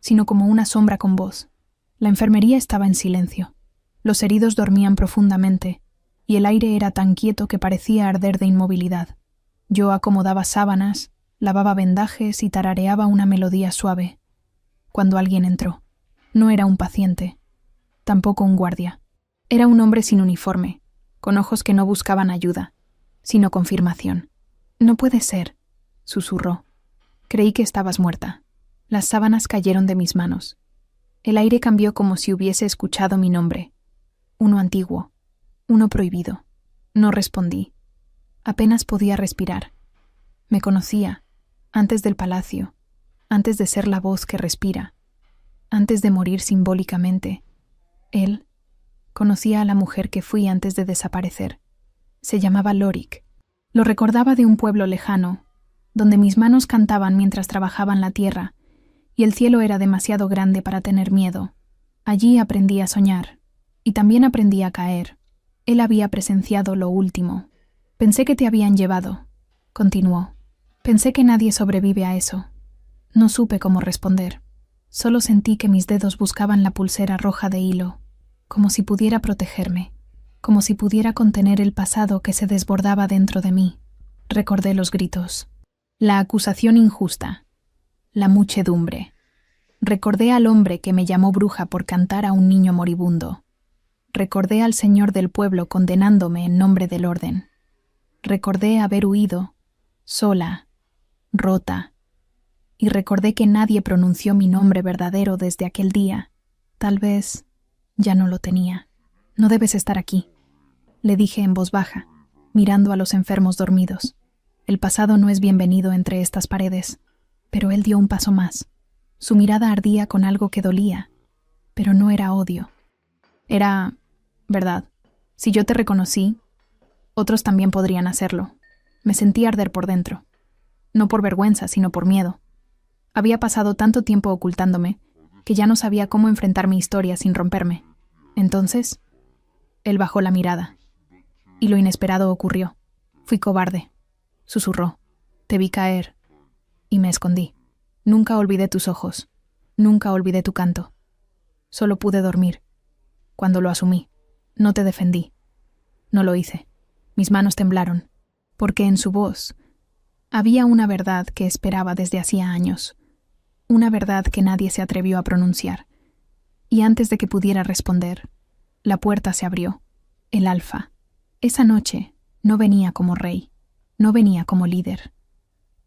sino como una sombra con voz. La enfermería estaba en silencio. Los heridos dormían profundamente, y el aire era tan quieto que parecía arder de inmovilidad. Yo acomodaba sábanas, lavaba vendajes y tarareaba una melodía suave. Cuando alguien entró, no era un paciente, tampoco un guardia. Era un hombre sin uniforme, con ojos que no buscaban ayuda, sino confirmación. «No puede ser», susurró. «Creí que estabas muerta». Las sábanas cayeron de mis manos. El aire cambió como si hubiese escuchado mi nombre. Uno antiguo, uno prohibido. No respondí. Apenas podía respirar. Me conocía, antes del palacio, antes de ser la voz que respira, antes de morir simbólicamente. Él conocía a la mujer que fui antes de desaparecer. Se llamaba Lorik. Lo recordaba de un pueblo lejano, donde mis manos cantaban mientras trabajaban la tierra, y el cielo era demasiado grande para tener miedo. Allí aprendí a soñar, y también aprendí a caer. Él había presenciado lo último. Pensé que te habían llevado, continuó. Pensé que nadie sobrevive a eso. No supe cómo responder. Solo sentí que mis dedos buscaban la pulsera roja de hilo, como si pudiera protegerme, como si pudiera contener el pasado que se desbordaba dentro de mí. Recordé los gritos, la acusación injusta, la muchedumbre. Recordé al hombre que me llamó bruja por cantar a un niño moribundo. Recordé al señor del pueblo condenándome en nombre del orden. Recordé haber huido, sola, rota, y recordé que nadie pronunció mi nombre verdadero desde aquel día. Tal vez ya no lo tenía. No debes estar aquí, le dije en voz baja, mirando a los enfermos dormidos. El pasado no es bienvenido entre estas paredes. Pero él dio un paso más. Su mirada ardía con algo que dolía, pero no era odio. Era verdad. Si yo te reconocí, otros también podrían hacerlo. Me sentí arder por dentro. No por vergüenza, sino por miedo. Había pasado tanto tiempo ocultándome que ya no sabía cómo enfrentar mi historia sin romperme. Entonces, él bajó la mirada. Y lo inesperado ocurrió. Fui cobarde. Susurró. Te vi caer. Y me escondí. Nunca olvidé tus ojos. Nunca olvidé tu canto. Solo pude dormir. Cuando lo asumí, no te defendí. No lo hice. Mis manos temblaron, porque en su voz había una verdad que esperaba desde hacía años. Una verdad que nadie se atrevió a pronunciar. Y antes de que pudiera responder, la puerta se abrió. El Alfa. Esa noche no venía como rey. No venía como líder.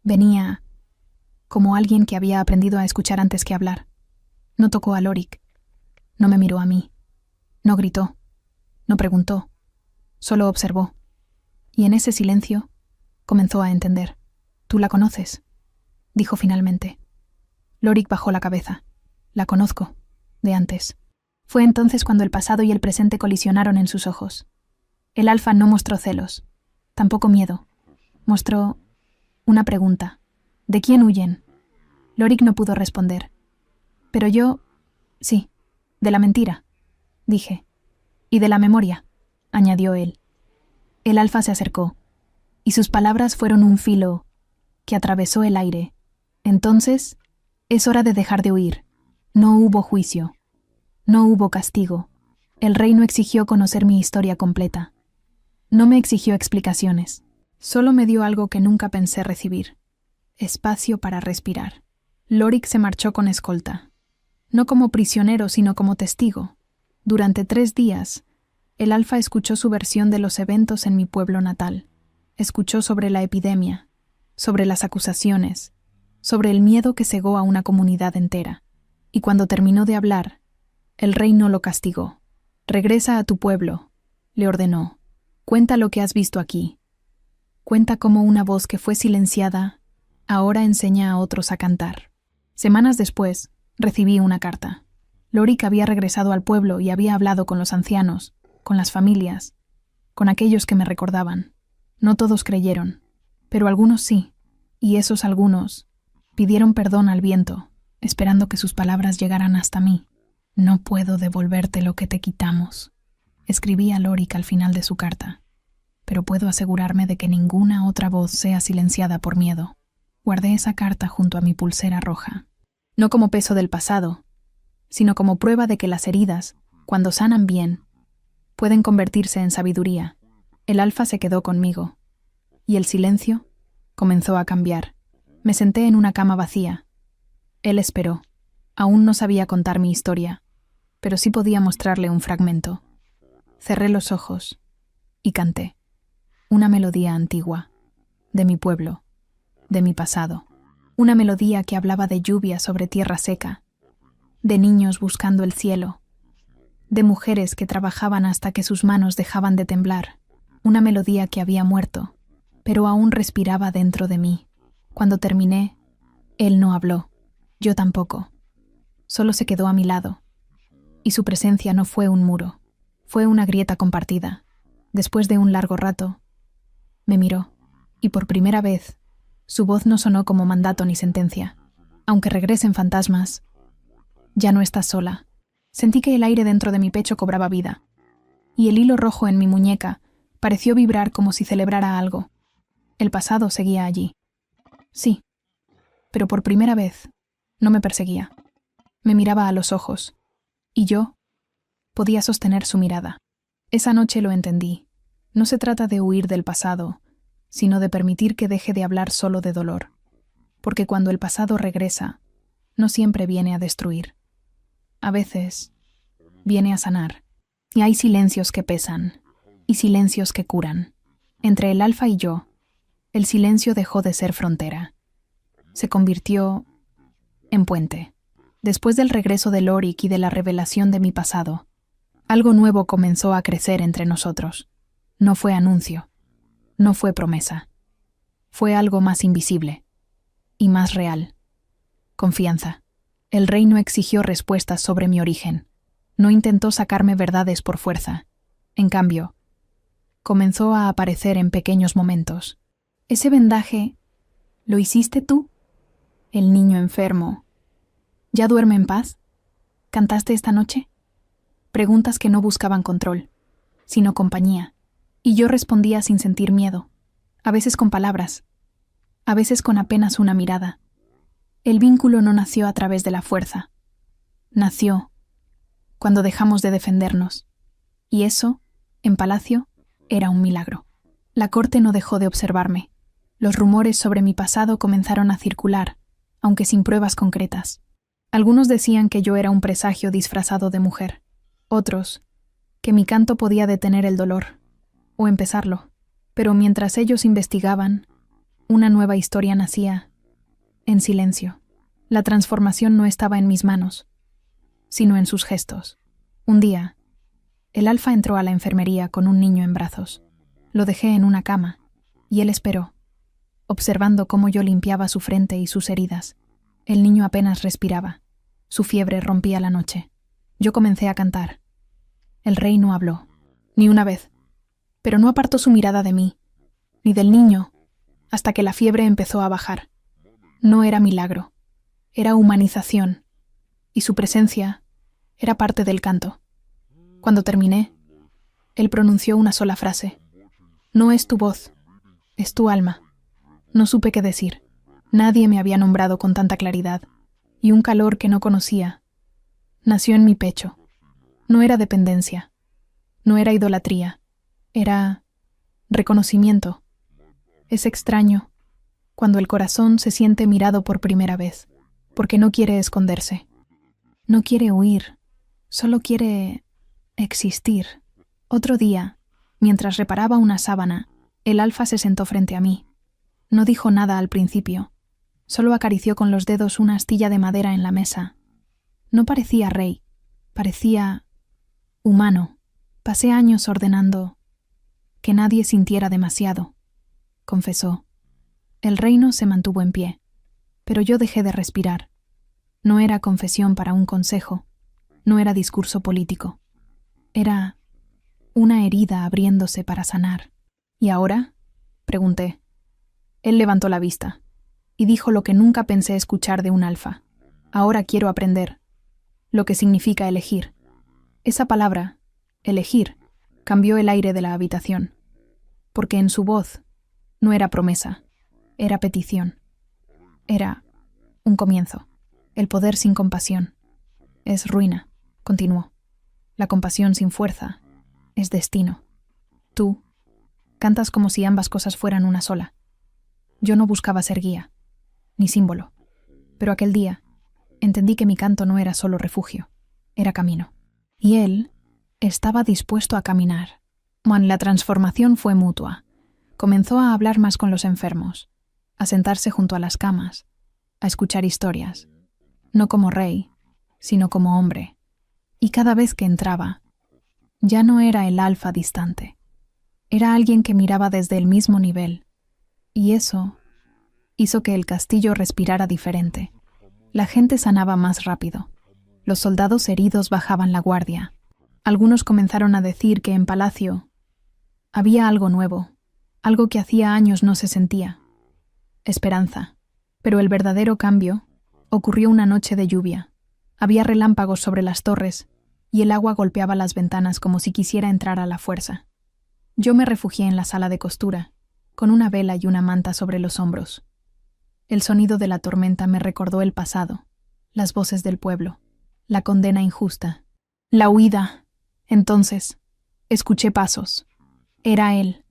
Venía como alguien que había aprendido a escuchar antes que hablar. No tocó a Lorik. No me miró a mí. No gritó. No preguntó. Solo observó. Y en ese silencio comenzó a entender. «Tú la conoces», dijo finalmente. Lorik bajó la cabeza. «La conozco, de antes». Fue entonces cuando el pasado y el presente colisionaron en sus ojos. El Alfa no mostró celos, tampoco miedo. Mostró una pregunta. ¿De quién huyen? Lorik no pudo responder. Pero yo, sí, de la mentira, dije. Y de la memoria, añadió él. El Alfa se acercó, y sus palabras fueron un filo que atravesó el aire. Entonces, es hora de dejar de huir. No hubo juicio. No hubo castigo. El rey no exigió conocer mi historia completa. No me exigió explicaciones. Solo me dio algo que nunca pensé recibir. Espacio para respirar. Lorik se marchó con escolta. No como prisionero, sino como testigo. Durante 3 días, el Alfa escuchó su versión de los eventos en mi pueblo natal. Escuchó sobre la epidemia, sobre las acusaciones, sobre el miedo que cegó a una comunidad entera. Y cuando terminó de hablar, el rey no lo castigó. «Regresa a tu pueblo», le ordenó. «Cuenta lo que has visto aquí. Cuenta cómo una voz que fue silenciada ahora enseña a otros a cantar». Semanas después, recibí una carta. Lorik había regresado al pueblo y había hablado con los ancianos, con las familias, con aquellos que me recordaban. No todos creyeron, pero algunos sí, y esos algunos pidieron perdón al viento, esperando que sus palabras llegaran hasta mí. «No puedo devolverte lo que te quitamos», escribí a Lorik al final de su carta, «pero puedo asegurarme de que ninguna otra voz sea silenciada por miedo». Guardé esa carta junto a mi pulsera roja, no como peso del pasado, sino como prueba de que las heridas, cuando sanan bien, pueden convertirse en sabiduría. El Alfa se quedó conmigo, y el silencio comenzó a cambiar. Me senté en una cama vacía. Él esperó. Aún no sabía contar mi historia, pero sí podía mostrarle un fragmento. Cerré los ojos y canté. Una melodía antigua, de mi pueblo, de mi pasado. Una melodía que hablaba de lluvia sobre tierra seca, de niños buscando el cielo, de mujeres que trabajaban hasta que sus manos dejaban de temblar. Una melodía que había muerto, pero aún respiraba dentro de mí. Cuando terminé, él no habló, yo tampoco. Solo se quedó a mi lado. Y su presencia no fue un muro, fue una grieta compartida. Después de un largo rato, me miró, y por primera vez, su voz no sonó como mandato ni sentencia. Aunque regresen fantasmas, ya no estás sola. Sentí que el aire dentro de mi pecho cobraba vida, y el hilo rojo en mi muñeca pareció vibrar como si celebrara algo. El pasado seguía allí. Sí, pero por primera vez no me perseguía. Me miraba a los ojos, y yo podía sostener su mirada. Esa noche lo entendí. No se trata de huir del pasado, sino de permitir que deje de hablar solo de dolor. Porque cuando el pasado regresa, no siempre viene a destruir. A veces, viene a sanar. Y hay silencios que pesan, y silencios que curan. Entre el alfa y yo, el silencio dejó de ser frontera. Se convirtió en puente. Después del regreso de Lorik y de la revelación de mi pasado, algo nuevo comenzó a crecer entre nosotros. No fue anuncio, no fue promesa. Fue algo más invisible y más real. Confianza. El rey no exigió respuestas sobre mi origen. No intentó sacarme verdades por fuerza. En cambio, comenzó a aparecer en pequeños momentos. ¿Ese vendaje lo hiciste tú? El niño enfermo. ¿Ya duerme en paz? ¿Cantaste esta noche? Preguntas que no buscaban control, sino compañía. Y yo respondía sin sentir miedo, a veces con palabras, a veces con apenas una mirada. El vínculo no nació a través de la fuerza. Nació cuando dejamos de defendernos. Y eso, en palacio, era un milagro. La corte no dejó de observarme. Los rumores sobre mi pasado comenzaron a circular, aunque sin pruebas concretas. Algunos decían que yo era un presagio disfrazado de mujer. Otros, que mi canto podía detener el dolor, o empezarlo. Pero mientras ellos investigaban, una nueva historia nacía, en silencio. La transformación no estaba en mis manos, sino en sus gestos. Un día, el alfa entró a la enfermería con un niño en brazos. Lo dejé en una cama, y él esperó, observando cómo yo limpiaba su frente y sus heridas. El niño apenas respiraba. Su fiebre rompía la noche. Yo comencé a cantar. El rey no habló, ni una vez, pero no apartó su mirada de mí, ni del niño, hasta que la fiebre empezó a bajar. No era milagro, era humanización, y su presencia era parte del canto. Cuando terminé, él pronunció una sola frase. No es tu voz, es tu alma. No supe qué decir. Nadie me había nombrado con tanta claridad, y un calor que no conocía nació en mi pecho. No era dependencia, no era idolatría, era reconocimiento. Es extraño cuando el corazón se siente mirado por primera vez, porque no quiere esconderse, no quiere huir, solo quiere existir. Otro día, mientras reparaba una sábana, el alfa se sentó frente a mí. No dijo nada al principio, solo acarició con los dedos una astilla de madera en la mesa. No parecía rey, parecía humano. Pasé años ordenando que nadie sintiera demasiado, confesó. El reino se mantuvo en pie, pero yo dejé de respirar. No era confesión para un consejo, no era discurso político. Era una herida abriéndose para sanar. ¿Y ahora?, pregunté. Él levantó la vista y dijo lo que nunca pensé escuchar de un alfa. Ahora quiero aprender lo que significa elegir. Esa palabra, elegir, cambió el aire de la habitación, porque en su voz no era promesa, era petición. Era un comienzo. El poder sin compasión es ruina, continuó. La compasión sin fuerza es destino. Tú cantas como si ambas cosas fueran una sola. Yo no buscaba ser guía, ni símbolo, pero aquel día entendí que mi canto no era solo refugio, era camino. Y él estaba dispuesto a caminar. La transformación fue mutua. Comenzó a hablar más con los enfermos, a sentarse junto a las camas, a escuchar historias, no como rey, sino como hombre. Y cada vez que entraba, ya no era el alfa distante. Era alguien que miraba desde el mismo nivel, Y eso hizo que el castillo respirara diferente. La gente sanaba más rápido. Los soldados heridos bajaban la guardia. Algunos comenzaron a decir que en palacio había algo nuevo, algo que hacía años no se sentía. Esperanza. Pero el verdadero cambio ocurrió una noche de lluvia. Había relámpagos sobre las torres y el agua golpeaba las ventanas como si quisiera entrar a la fuerza. Yo me refugié en la sala de costura, con una vela y una manta sobre los hombros. El sonido de la tormenta me recordó el pasado, las voces del pueblo, la condena injusta, la huida. Entonces, escuché pasos. Era él.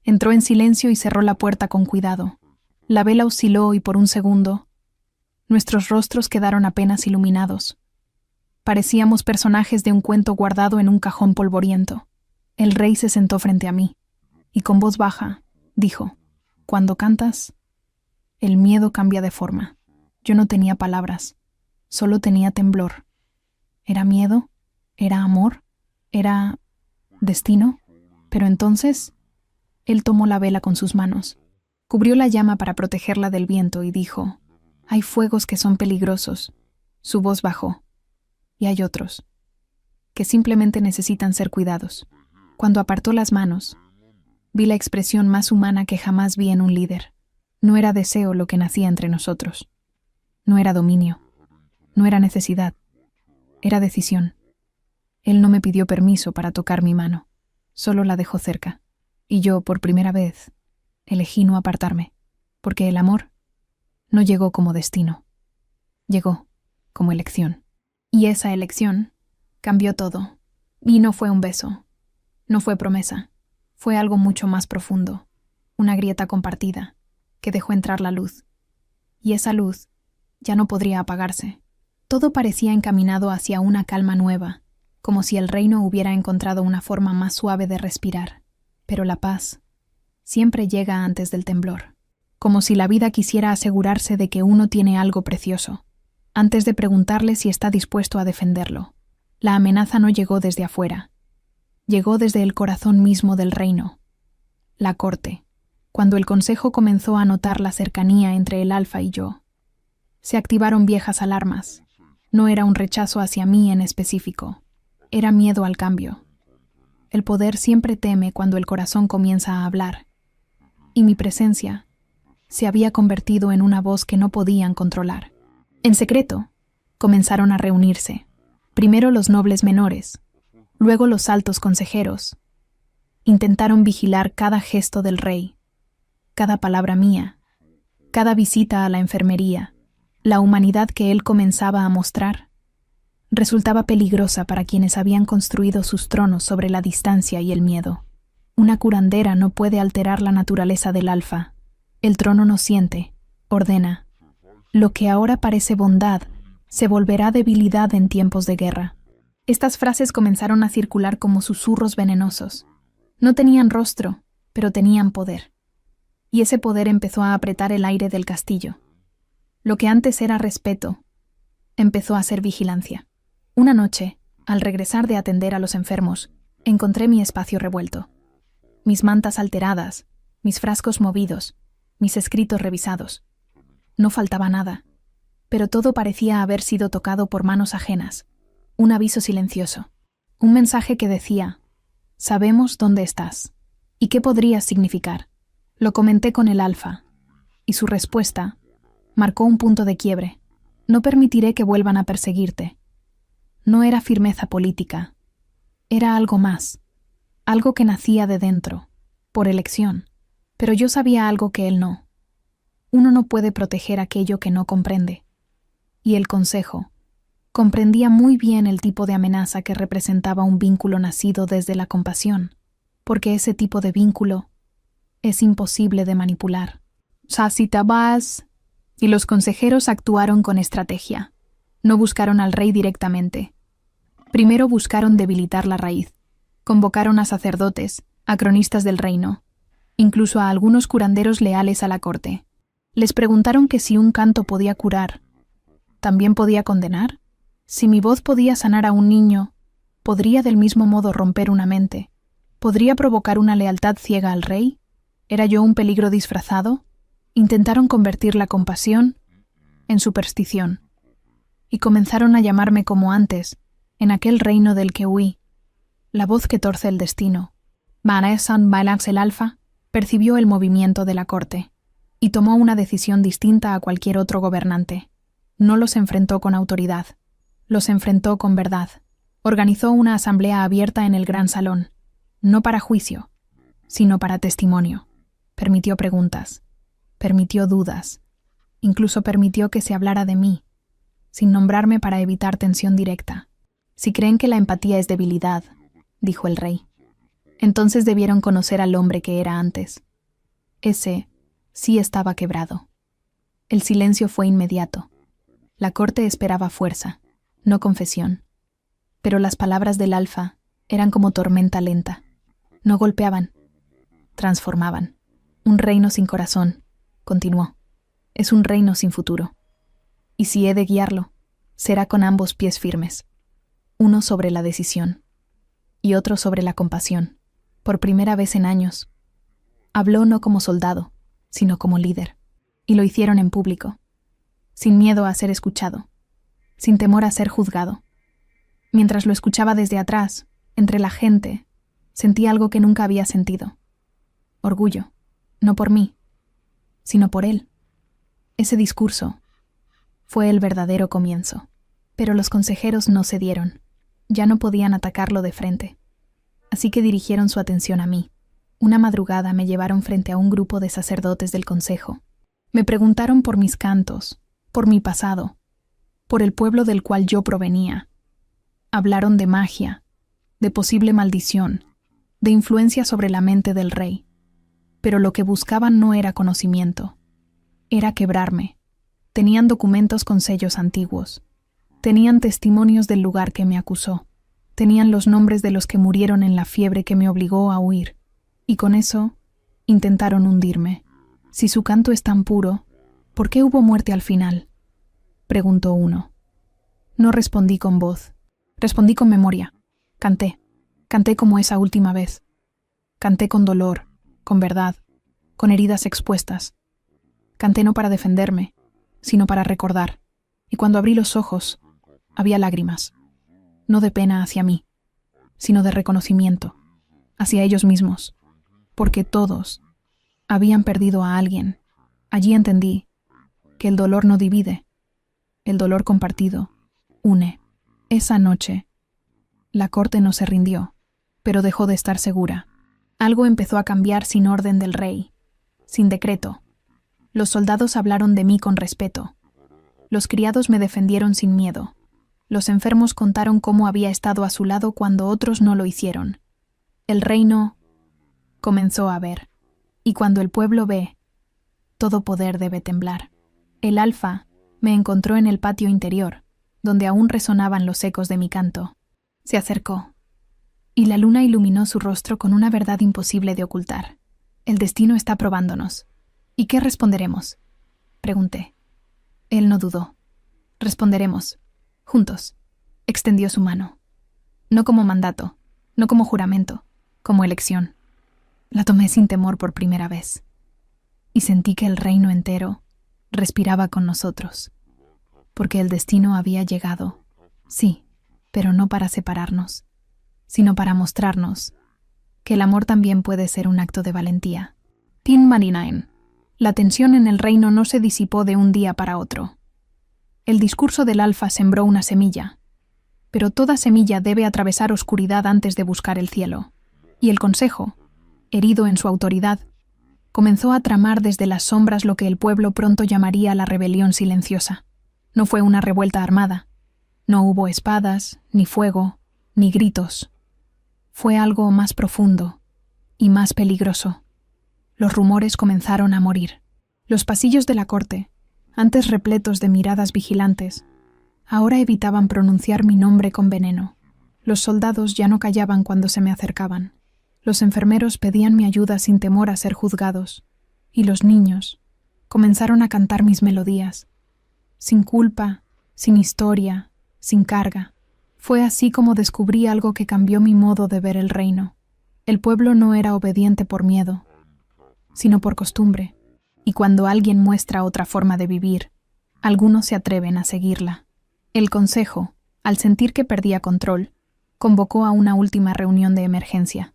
Entró en silencio y cerró la puerta con cuidado. La vela osciló y por un segundo, nuestros rostros quedaron apenas iluminados. Parecíamos personajes de un cuento guardado en un cajón polvoriento. El rey se sentó frente a mí y con voz baja dijo: «Cuando cantas, el miedo cambia de forma». Yo no tenía palabras, solo tenía temblor. ¿Era miedo? ¿Era amor? ¿Era destino? Pero entonces, él tomó la vela con sus manos, cubrió la llama para protegerla del viento y dijo: «Hay fuegos que son peligrosos». Su voz bajó. «Y hay otros, que simplemente necesitan ser cuidados». Cuando apartó las manos, vi la expresión más humana que jamás vi en un líder. No era deseo lo que nacía entre nosotros. No era dominio. No era necesidad. Era decisión. Él no me pidió permiso para tocar mi mano. Solo la dejó cerca. Y yo, por primera vez, elegí no apartarme, porque el amor no llegó como destino. Llegó como elección. Y esa elección cambió todo. Y no fue un beso. No fue promesa. Fue algo mucho más profundo. Una grieta compartida que dejó entrar la luz. Y esa luz ya no podría apagarse. Todo parecía encaminado hacia una calma nueva, como si el reino hubiera encontrado una forma más suave de respirar. Pero la paz siempre llega antes del temblor, como si la vida quisiera asegurarse de que uno tiene algo precioso, antes de preguntarle si está dispuesto a defenderlo. La amenaza no llegó desde afuera, llegó desde el corazón mismo del reino, la corte, cuando el consejo comenzó a notar la cercanía entre el alfa y yo. Se activaron viejas alarmas. No era un rechazo hacia mí en específico, era miedo al cambio. El poder siempre teme cuando el corazón comienza a hablar, y mi presencia se había convertido en una voz que no podían controlar. En secreto, comenzaron a reunirse, primero los nobles menores, luego los altos consejeros. Intentaron vigilar cada gesto del rey, cada palabra mía, cada visita a la enfermería. La humanidad que él comenzaba a mostrar resultaba peligrosa para quienes habían construido sus tronos sobre la distancia y el miedo. Una curandera no puede alterar la naturaleza del alfa. El trono no siente, ordena. Lo que ahora parece bondad se volverá debilidad en tiempos de guerra. Estas frases comenzaron a circular como susurros venenosos. No tenían rostro, pero tenían poder. Y ese poder empezó a apretar el aire del castillo. Lo que antes era respeto, empezó a ser vigilancia. Una noche, al regresar de atender a los enfermos, encontré mi espacio revuelto. Mis mantas alteradas, mis frascos movidos, mis escritos revisados. No faltaba nada, pero todo parecía haber sido tocado por manos ajenas. Un aviso silencioso. Un mensaje que decía: «Sabemos dónde estás». ¿Y qué podría significar? Lo comenté con el alfa, y su respuesta marcó un punto de quiebre. «No permitiré que vuelvan a perseguirte». No era firmeza política. Era algo más. Algo que nacía de dentro, por elección. Pero yo sabía algo que él no. Uno no puede proteger aquello que no comprende. Y el consejo comprendía muy bien el tipo de amenaza que representaba un vínculo nacido desde la compasión, porque ese tipo de vínculo es imposible de manipular. Sasitabas. Y los consejeros actuaron con estrategia. No buscaron al rey directamente. Primero buscaron debilitar la raíz. Convocaron a sacerdotes, a cronistas del reino, incluso a algunos curanderos leales a la corte. Les preguntaron que si un canto podía curar, ¿también podía condenar? Si mi voz podía sanar a un niño, ¿podría del mismo modo romper una mente? ¿Podría provocar una lealtad ciega al rey? ¿Era yo un peligro disfrazado? Intentaron convertir la compasión en superstición, y comenzaron a llamarme como antes, en aquel reino del que huí. La voz que torce el destino. Vanessa Bailax el Alfa percibió el movimiento de la corte y tomó una decisión distinta a cualquier otro gobernante. No los enfrentó con autoridad, los enfrentó con verdad. Organizó una asamblea abierta en el gran salón, no para juicio, sino para testimonio. Permitió preguntas, permitió dudas, incluso permitió que se hablara de mí, sin nombrarme para evitar tensión directa. Si creen que la empatía es debilidad, dijo el rey, entonces debieron conocer al hombre que era antes. Ese sí estaba quebrado. El silencio fue inmediato. La corte esperaba fuerza, no confesión. Pero las palabras del Alfa eran como tormenta lenta. No golpeaban, transformaban. Un reino sin corazón, continuó, es un reino sin futuro. Y si he de guiarlo, será con ambos pies firmes. Uno sobre la decisión y otro sobre la compasión. Por primera vez en años. Habló no como soldado, sino como líder. Y lo hicieron en público, sin miedo a ser escuchado, sin temor a ser juzgado. Mientras lo escuchaba desde atrás, entre la gente, sentí algo que nunca había sentido. Orgullo, no por mí, sino por él. Ese discurso fue el verdadero comienzo. Pero los consejeros no cedieron. Ya no podían atacarlo de frente. Así que dirigieron su atención a mí. Una madrugada me llevaron frente a un grupo de sacerdotes del consejo. Me preguntaron por mis cantos, por mi pasado, por el pueblo del cual yo provenía. Hablaron de magia, de posible maldición, de influencia sobre la mente del rey. Pero lo que buscaban no era conocimiento, era quebrarme. Tenían documentos con sellos antiguos. Tenían testimonios del lugar que me acusó. Tenían los nombres de los que murieron en la fiebre que me obligó a huir. Y con eso intentaron hundirme. Si su canto es tan puro, ¿por qué hubo muerte al final?, preguntó uno. No respondí con voz. Respondí con memoria. Canté. Canté como esa última vez. Canté con dolor, con verdad, con heridas expuestas. Canté no para defenderme, sino para recordar. Y cuando abrí los ojos, había lágrimas. No de pena hacia mí, sino de reconocimiento, hacia ellos mismos, porque todos habían perdido a alguien. Allí entendí que el dolor no divide, el dolor compartido une. Esa noche, la corte no se rindió, pero dejó de estar segura. Algo empezó a cambiar sin orden del rey, sin decreto. Los soldados hablaron de mí con respeto. Los criados me defendieron sin miedo. Los enfermos contaron cómo había estado a su lado cuando otros no lo hicieron. El reino comenzó a ver, y cuando el pueblo ve, todo poder debe temblar. El Alfa me encontró en el patio interior, donde aún resonaban los ecos de mi canto. Se acercó, y la luna iluminó su rostro con una verdad imposible de ocultar. El destino está probándonos. ¿Y qué responderemos?, pregunté. Él no dudó. Responderemos. Juntos. Extendió su mano. No como mandato, no como juramento, como elección. La tomé sin temor por primera vez. Y sentí que el reino entero respiraba con nosotros. Porque el destino había llegado. Sí, pero no para separarnos, sino para mostrarnos que el amor también puede ser un acto de valentía. Tin Marinain. La tensión en el reino no se disipó de un día para otro. El discurso del Alfa sembró una semilla, pero toda semilla debe atravesar oscuridad antes de buscar el cielo. Y el consejo, herido en su autoridad, comenzó a tramar desde las sombras lo que el pueblo pronto llamaría la rebelión silenciosa. No fue una revuelta armada. No hubo espadas, ni fuego, ni gritos. Fue algo más profundo y más peligroso. Los rumores comenzaron a morir. Los pasillos de la corte, antes repletos de miradas vigilantes, ahora evitaban pronunciar mi nombre con veneno. Los soldados ya no callaban cuando se me acercaban. Los enfermeros pedían mi ayuda sin temor a ser juzgados. Y los niños comenzaron a cantar mis melodías. Sin culpa, sin historia, sin carga. Fue así como descubrí algo que cambió mi modo de ver el reino. El pueblo no era obediente por miedo. sino por costumbre, y cuando alguien muestra otra forma de vivir, algunos se atreven a seguirla. El consejo, al sentir que perdía control, convocó a una última reunión de emergencia.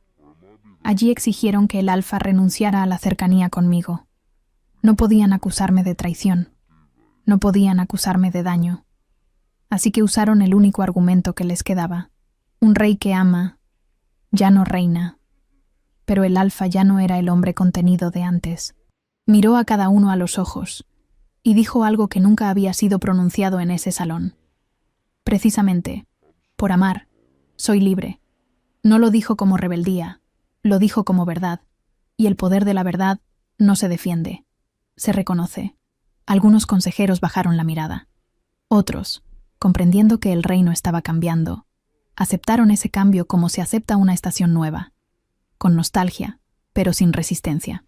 Allí exigieron que el alfa renunciara a la cercanía conmigo. No podían acusarme de traición. No podían acusarme de daño. Así que usaron el único argumento que les quedaba. Un rey que ama ya no reina. Pero el alfa ya no era el hombre contenido de antes. Miró a cada uno a los ojos y dijo algo que nunca había sido pronunciado en ese salón. Precisamente, por amar, soy libre. No lo dijo como rebeldía, lo dijo como verdad, y el poder de la verdad no se defiende, se reconoce. Algunos consejeros bajaron la mirada. Otros, comprendiendo que el reino estaba cambiando, aceptaron ese cambio como se acepta una estación nueva, con nostalgia, pero sin resistencia.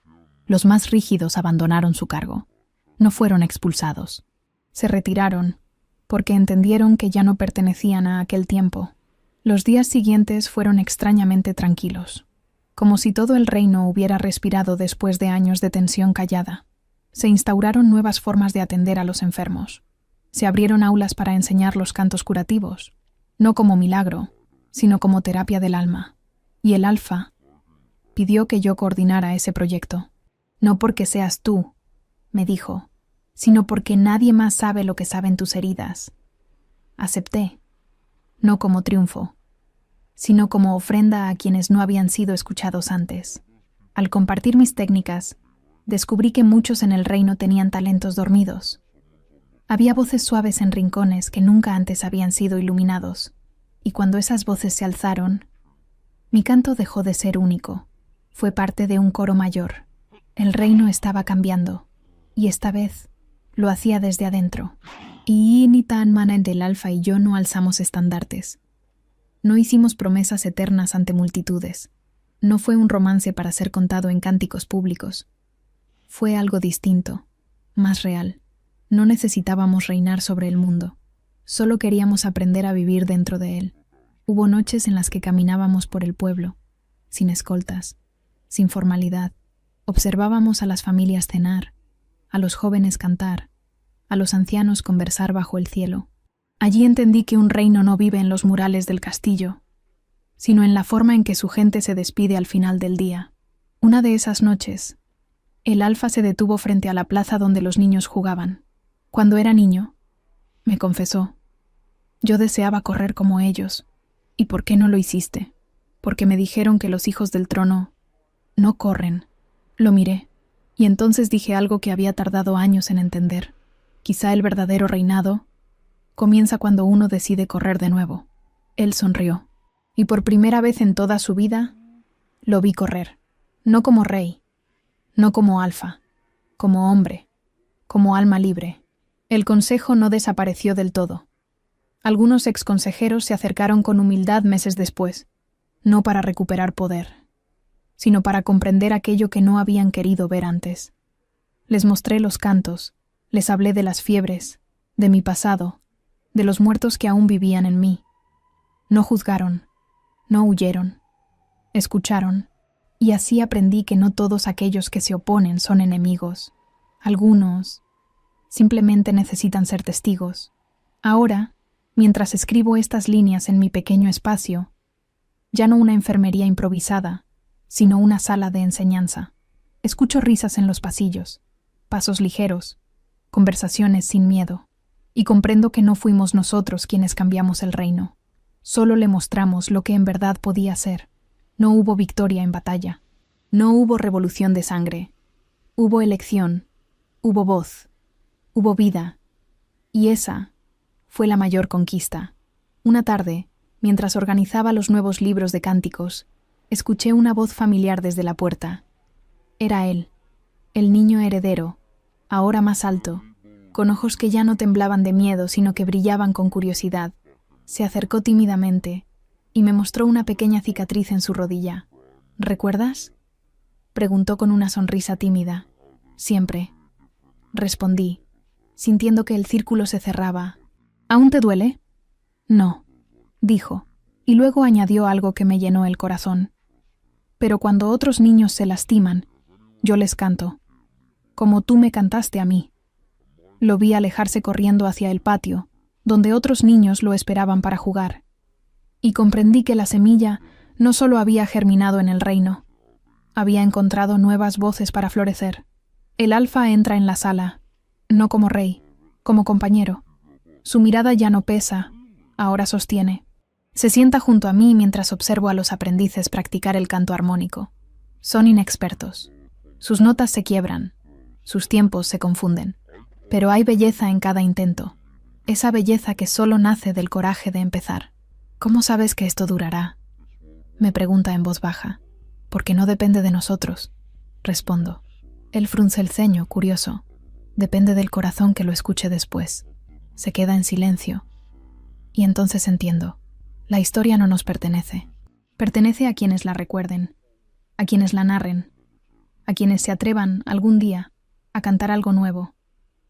Los más rígidos abandonaron su cargo. No fueron expulsados. Se retiraron, porque entendieron que ya no pertenecían a aquel tiempo. Los días siguientes fueron extrañamente tranquilos, como si todo el reino hubiera respirado después de años de tensión callada. Se instauraron nuevas formas de atender a los enfermos. Se abrieron aulas para enseñar los cantos curativos, no como milagro, sino como terapia del alma. Y el alfa pidió que yo coordinara ese proyecto. No porque seas tú, me dijo, sino porque nadie más sabe lo que saben tus heridas. Acepté, no como triunfo, sino como ofrenda a quienes no habían sido escuchados antes. Al compartir mis técnicas, descubrí que muchos en el reino tenían talentos dormidos. Había voces suaves en rincones que nunca antes habían sido iluminados, y cuando esas voces se alzaron, mi canto dejó de ser único. Fue parte de un coro mayor. El reino estaba cambiando, y esta vez lo hacía desde adentro. Y Nitan Manan del Alfa y yo no alzamos estandartes. No hicimos promesas eternas ante multitudes. No fue un romance para ser contado en cánticos públicos. Fue algo distinto, más real. No necesitábamos reinar sobre el mundo. Solo queríamos aprender a vivir dentro de él. Hubo noches en las que caminábamos por el pueblo, sin escoltas, sin formalidad. Observábamos a las familias cenar, a los jóvenes cantar, a los ancianos conversar bajo el cielo. Allí entendí que un reino no vive en los murales del castillo, sino en la forma en que su gente se despide al final del día. Una de esas noches, el alfa se detuvo frente a la plaza donde los niños jugaban. Cuando era niño, me confesó, yo deseaba correr como ellos. ¿Y por qué no lo hiciste? Porque me dijeron que los hijos del trono no corren. Lo miré, y entonces dije algo que había tardado años en entender. Quizá el verdadero reinado comienza cuando uno decide correr de nuevo. Él sonrió, y por primera vez en toda su vida, lo vi correr. No como rey, no como alfa, como hombre, como alma libre. El consejo no desapareció del todo. Algunos exconsejeros se acercaron con humildad meses después, no para recuperar poder, sino para comprender aquello que no habían querido ver antes. Les mostré los cantos, les hablé de las fiebres, de mi pasado, de los muertos que aún vivían en mí. No juzgaron, no huyeron, escucharon, y así aprendí que no todos aquellos que se oponen son enemigos. Algunos simplemente necesitan ser testigos. Ahora, mientras escribo estas líneas en mi pequeño espacio, ya no una enfermería improvisada, sino una sala de enseñanza. Escucho risas en los pasillos, pasos ligeros, conversaciones sin miedo, y comprendo que no fuimos nosotros quienes cambiamos el reino. Solo le mostramos lo que en verdad podía ser. No hubo victoria en batalla. No hubo revolución de sangre. Hubo elección. Hubo voz. Hubo vida. Y esa fue la mayor conquista. Una tarde, mientras organizaba los nuevos libros de cánticos, escuché una voz familiar desde la puerta. Era él, el niño heredero, ahora más alto, con ojos que ya no temblaban de miedo, sino que brillaban con curiosidad. Se acercó tímidamente y me mostró una pequeña cicatriz en su rodilla. ¿Recuerdas?, preguntó con una sonrisa tímida. Siempre, respondí, sintiendo que el círculo se cerraba. ¿Aún te duele? No, dijo, y luego añadió algo que me llenó el corazón. Pero cuando otros niños se lastiman, Yo les canto, como tú me cantaste a mí. Lo vi alejarse corriendo hacia el patio, donde otros niños lo esperaban para jugar. Y comprendí que la semilla no solo había germinado en el reino, había encontrado nuevas voces para florecer. El alfa entra en la sala, no como rey, como compañero. Su mirada ya no pesa, ahora sostiene. Se sienta junto a mí mientras observo a los aprendices practicar el canto armónico. Son inexpertos. Sus notas se quiebran, sus tiempos se confunden. Pero hay belleza en cada intento, esa belleza que solo nace del coraje de empezar. ¿Cómo sabes que esto durará?, me pregunta en voz baja. Porque no depende de nosotros, respondo. Él frunce el ceño, curioso. Depende del corazón que lo escuche después. Se queda en silencio. Y entonces entiendo. La historia no nos pertenece. Pertenece a quienes la recuerden, a quienes la narren, a quienes se atrevan algún día a cantar algo nuevo,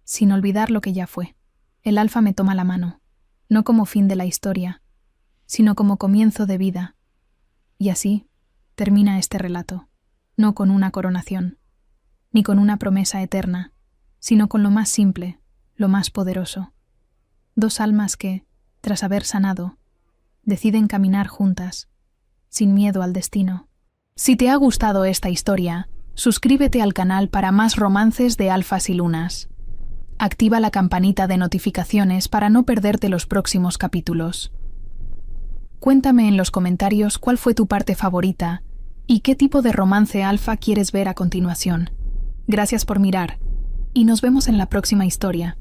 sin olvidar lo que ya fue. El alfa me toma la mano, no como fin de la historia, sino como comienzo de vida. Y así termina este relato, no con una coronación, ni con una promesa eterna, sino con lo más simple, lo más poderoso. Dos almas que, tras haber sanado, deciden caminar juntas, sin miedo al destino. Si te ha gustado esta historia, suscríbete al canal para más romances de alfas y lunas. Activa la campanita de notificaciones para no perderte los próximos capítulos. Cuéntame en los comentarios cuál fue tu parte favorita y qué tipo de romance alfa quieres ver a continuación. Gracias por mirar y nos vemos en la próxima historia.